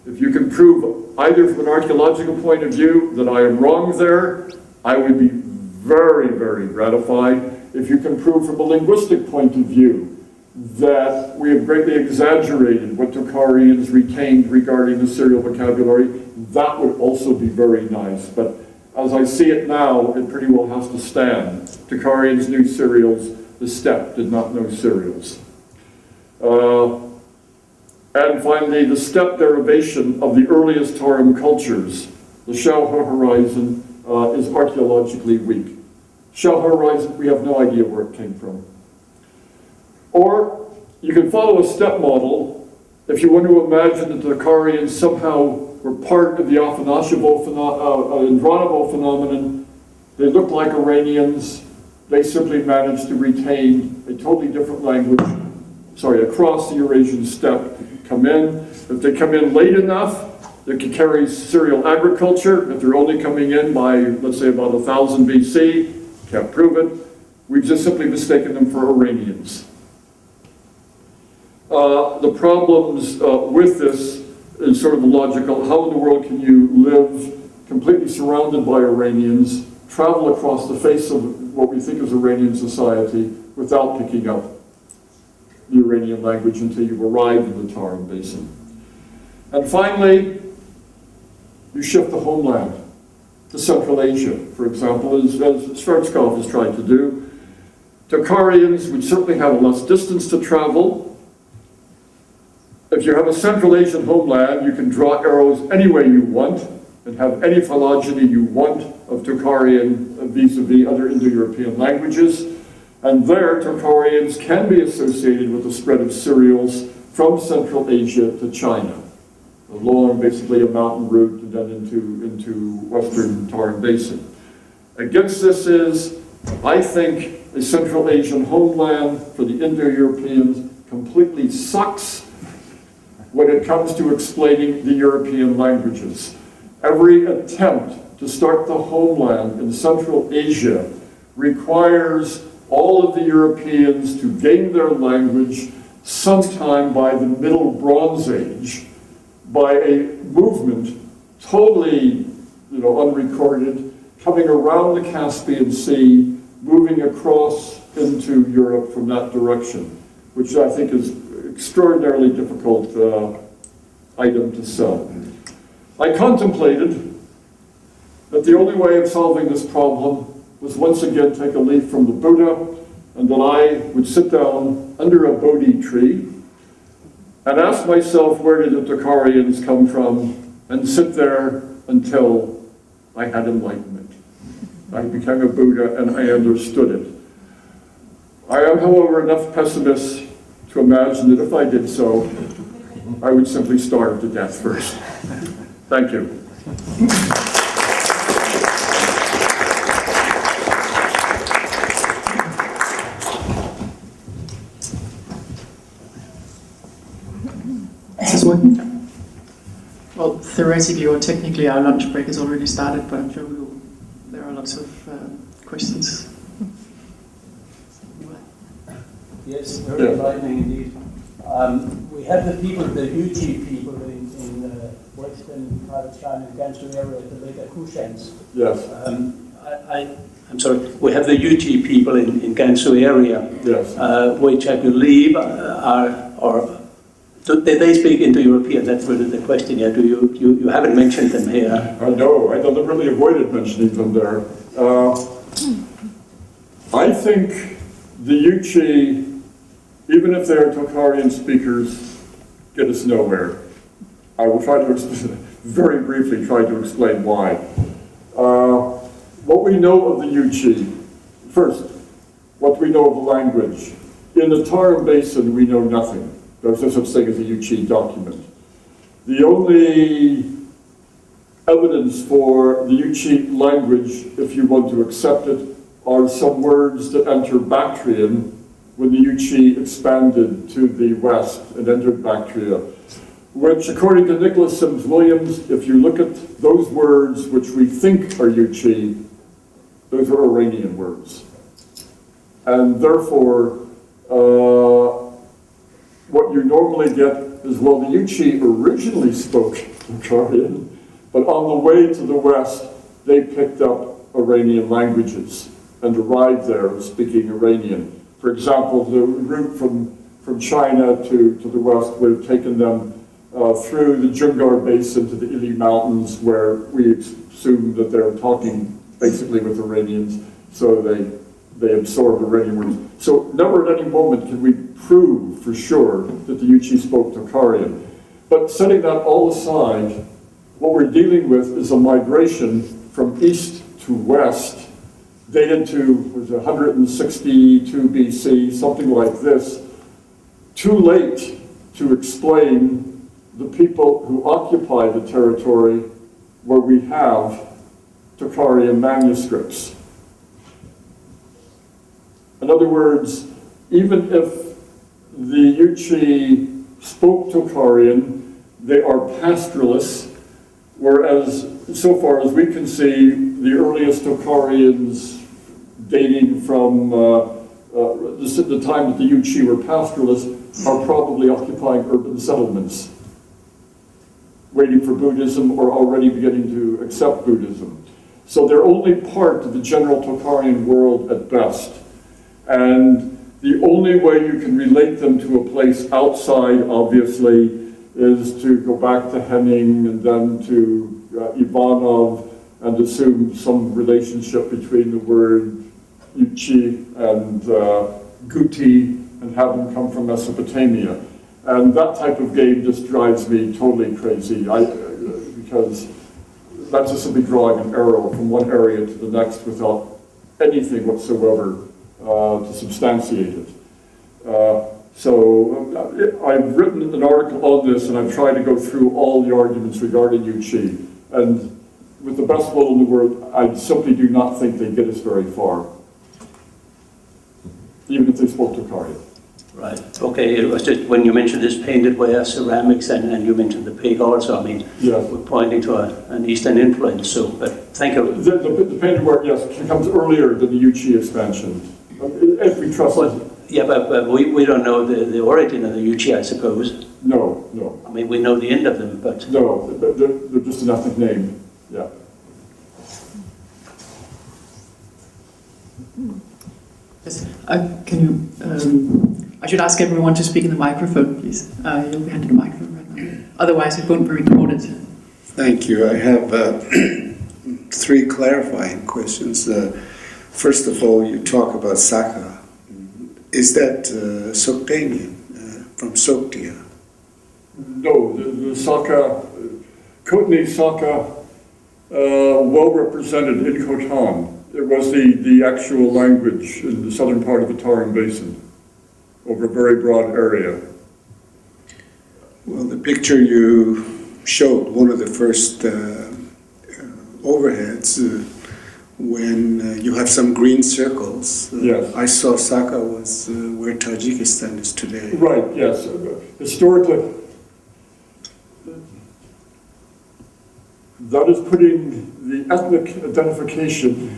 you can prove either from an archaeological point of view that I am wrong there, I would be very, very gratified. If you can prove from a linguistic point of view that we have greatly exaggerated what Tocharians retained regarding the cereal vocabulary, that would also be very nice. But as I see it now, it pretty well has to stand. Tocharians knew cereals, the steppe did not know cereals. And finally, the steppe derivation of the earliest Tarim cultures, the Xiaohe horizon, is archaeologically weak. Xiaohe horizon, we have no idea where it came from. Or you can follow a steppe model if you want to imagine that the Tocharians somehow were part of the Alpha Nashevo Andranovo phenomenon. They look like Iranians. They simply managed to retain a totally different language, across the Eurasian steppe, come in. If they come in late enough, they can carry cereal agriculture. If they're only coming in by, let's say, about 1000 BC, can't prove it. We've just simply mistaken them for Iranians. The problems with this is sort of the logical, how in the world can you live completely surrounded by Iranians, travel across the face of what we think is Iranian society without picking up the Iranian language until you arrive in the Tarim Basin. And finally, you shift the homeland to Central Asia, for example, as Schwarzkopf has tried to do. Tocharians would certainly have less distance to travel. If you have a Central Asian homeland, you can draw arrows any way you want and have any phylogeny you want of Tocharian vis-a-vis other Indo-European languages. And there, Tocharians can be associated with the spread of cereals from Central Asia to China, along basically a mountain route and then into Western Tarim Basin. Against this is, I think, a Central Asian homeland for the Indo-Europeans completely sucks when it comes to explaining the European languages. Every attempt to start the homeland in Central Asia requires all of the Europeans to gain their language sometime by the Middle Bronze Age, by a movement totally, unrecorded, coming around the Caspian Sea, moving across into Europe from that direction, which I think is extraordinarily difficult item to sell. I contemplated that the only way of solving this problem was once again take a leaf from the Buddha, and that I would sit down under a Bodhi tree and ask myself, where did the Tocharians come from, and sit there until I had enlightenment. I became a Buddha and I understood it. I am, however, enough pessimist to imagine that if I did so, I would simply starve to death first. Thank you. Is this working? Well, theoretically or technically our lunch break has already started, but I'm sure there are lots of questions. Yes, very enlightening indeed. We have the people, the Yuchi people in western part of China, Gansu area, the later Kushans. Yes. I'm sorry, we have the Yuchi people in Gansu area, Yes. which I believe they speak Indo-European. That's really the question here. You haven't mentioned them here. I know, I deliberately avoided mentioning them there. I think the Yuchi, even if they're Tocharian speakers, get us nowhere. I will try to very briefly try to explain why. What we know of the Yuchi, first, what we know of the language. In the Tarim Basin, we know nothing. There's no such thing as a Yuchi document. The only evidence for the Yuchi language, if you want to accept it, are some words that enter Bactrian when the Yuchi expanded to the west and entered Bactria, which, according to Nicholas Sims Williams, if you look at those words which we think are Yuchi, those are Iranian words. And therefore, what you normally get is, well, the Yuchi originally spoke Tocharian, but on the way to the west, they picked up Iranian languages and arrived there speaking Iranian. For example, the route from China to the west would have taken them through the Jungar Basin to the Ili Mountains, where we assume that they're talking basically with Iranians, so they absorb Iranian words. So never at any moment can we prove for sure that the Yuchi spoke Tocharian. But setting that all aside, what we're dealing with is a migration from east to west, dated to 162 BC, something like this, too late to explain the people who occupy the territory where we have Tocharian manuscripts. In other words, even if the Yuchi spoke Tocharian, they are pastoralists, whereas so far as we can see, the earliest Tocharians dating from the time that the Yuchi were pastoralists are probably occupying urban settlements, waiting for Buddhism or already beginning to accept Buddhism. So they're only part of the general Tocharian world at best. And the only way you can relate them to a place outside, obviously, is to go back to Henning and then to Ivanov and assume some relationship between the word Yuchi and Guti and have them come from Mesopotamia. And that type of game just drives me totally crazy because that's just simply drawing an arrow from one area to the next without anything whatsoever to substantiate it. So I've written an article on this, and I've tried to go through all the arguments regarding Yuchi. And with the best will in the world, I simply do not think they get us very far, even if they spoke Tocharian. Right. Okay. It was just when you mentioned this painted ware, ceramics, and you mentioned the pig also. I mean, yes, we're pointing to an Eastern influence. So, but thank you. The painted ware, yes, comes earlier than the Yuchi expansion. If we trust it. Yeah, but we don't know the origin of the Yuchi, I suppose. No, no, I mean, we know the end of them, but no, they're just an ethnic name, yeah. Yes. Can you? I should ask everyone to speak in the microphone, please. You'll be handed a microphone right now. Otherwise, it won't be recorded. Thank you. I have 3 clarifying questions. First of all, you talk about Saka. Is that Soktanian, from Soktia? No, the Saka, Kootenai Saka, well represented in Khotan. It was the actual language in the southern part of the Tarim Basin, over a very broad area. Well, the picture you showed, one of the first overheads, when you have some green circles. Yes. I saw Saka was where Tajikistan is today. Right, yes. Historically, that is putting the ethnic identification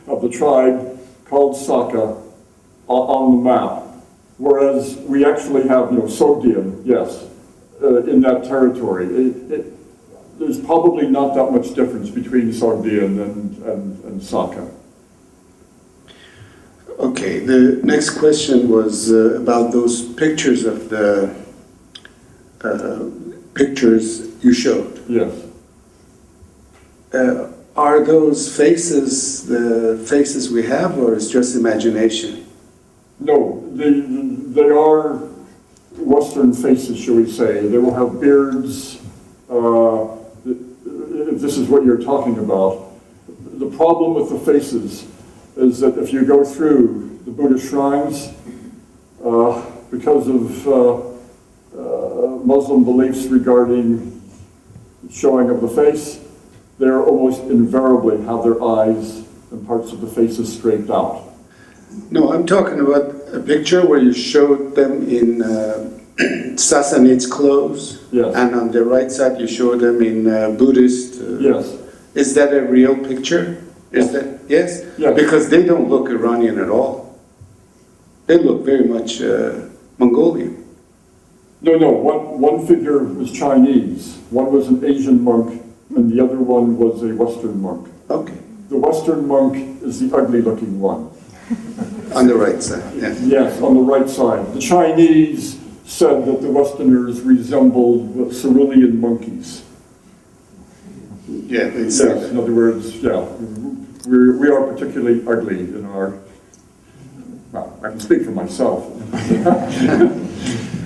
of the tribe called Saka on the map, whereas we actually have, Sogdian, yes, in that territory. There's probably not that much difference between Sogdian and Saka. Okay, the next question was about those pictures of the pictures you showed. Yes. Are those faces the faces we have, or is just imagination? No, they are Western faces, shall we say. They will have beards, if this is what you're talking about. The problem with the faces is that if you go through the Buddhist shrines, because of Muslim beliefs regarding showing of the face, they almost invariably have their eyes and parts of the faces straightened out. No, I'm talking about a picture where you showed them in Sassanid clothes, Yes. and on the right side you show them in Buddhist. Yes. Is that a real picture? Is that yes? Yes. Because they don't look Iranian at all. They look very much Mongolian. No, one figure was Chinese, one was an Asian monk, and the other one was a Western monk. Okay, The Western monk is the ugly-looking one. on the right side. Yeah. Yes, on the right side. The Chinese said that the Westerners resembled Cerulean monkeys. Yeah, they Yes, said in other words, yeah, we are particularly ugly in our, well, I can speak for myself.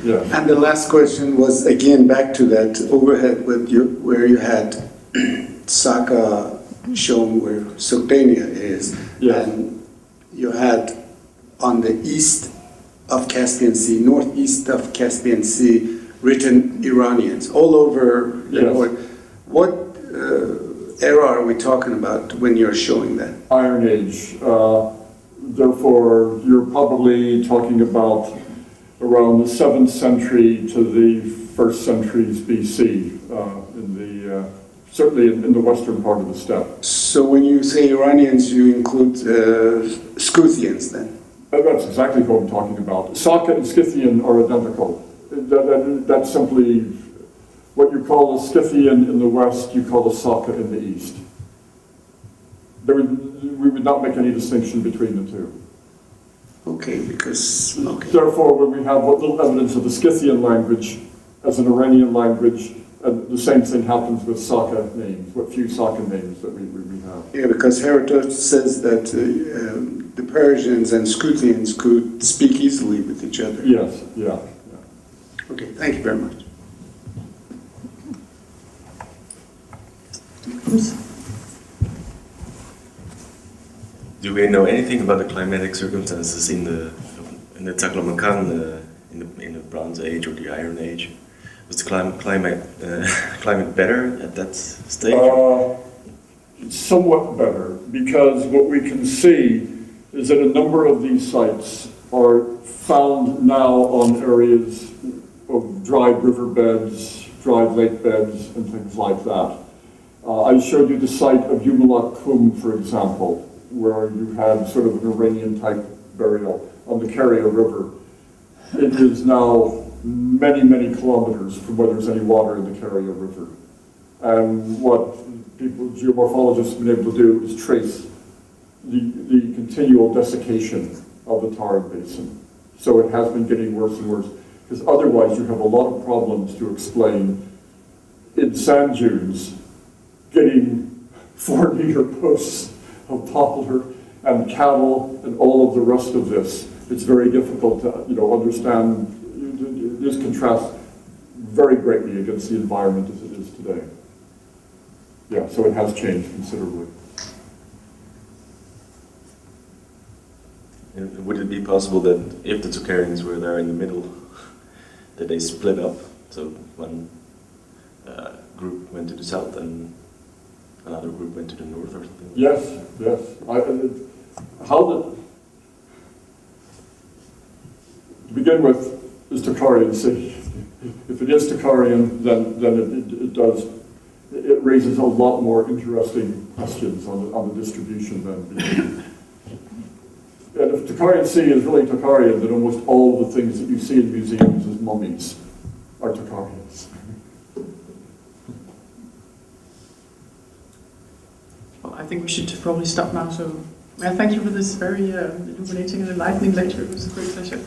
Yeah. And the last question was again back to that overhead with you, where you had Saka shown where Soktania is, Yes. and you had on the east of Caspian Sea, northeast of Caspian Sea, written Iranians all over the Yes. north. What era are we talking about when you're showing that? Iron Age. Therefore, you're probably talking about around the 7th century to the 1st centuries BC, certainly in the western part of the steppe. So when you say Iranians, you include Scythians then? That's exactly what I'm talking about. Saka and Scythian are identical. That's simply what you call a Scythian in the west, you call a Saka in the east. We would not make any distinction between the two. Okay, because okay. Therefore, when we have what little evidence of the Scythian language as an Iranian language, the same thing happens with Saka names, what few Saka names that we have. Yeah, because Herodotus says that the Persians and Scythians could speak easily with each other. Yes, yeah. Okay, thank you very much. Do we know anything about the climatic circumstances in the Taklamakan in the Bronze Age or the Iron Age? Was the climate better at that stage? Somewhat better, because what we can see is that a number of these sites are found now on areas of dried riverbeds, dried lake beds, and things like that. I showed you the site of Yumalak Kum, for example, where you had sort of an Iranian-type burial on the Carrier River. It is now many, many kilometers from where there's any water in the Carrier River. And what people, geomorphologists, have been able to do is trace the continual desiccation of the Taran Basin. So it has been getting worse and worse, because otherwise you have a lot of problems to explain in sand dunes, getting 4-meter posts of poplar and cattle and all of the rest of this. It's very difficult to understand. This contrasts very greatly against the environment as it is today. Yeah, so it has changed considerably. And would it be possible that if the Tocharians were there in the middle, that they split up? So one group went to the south and another group went to the north or something? Yes, yes. To begin with, is Tocharian Sea. If it is Tocharian, then it raises a lot more interesting questions on the distribution than. And if Tocharian Sea is really Tocharian, then almost all the things that you see in museums as mummies are Tocharians. Well, I think we should probably stop now. So, thank you for this very illuminating and enlightening lecture. It was a great pleasure.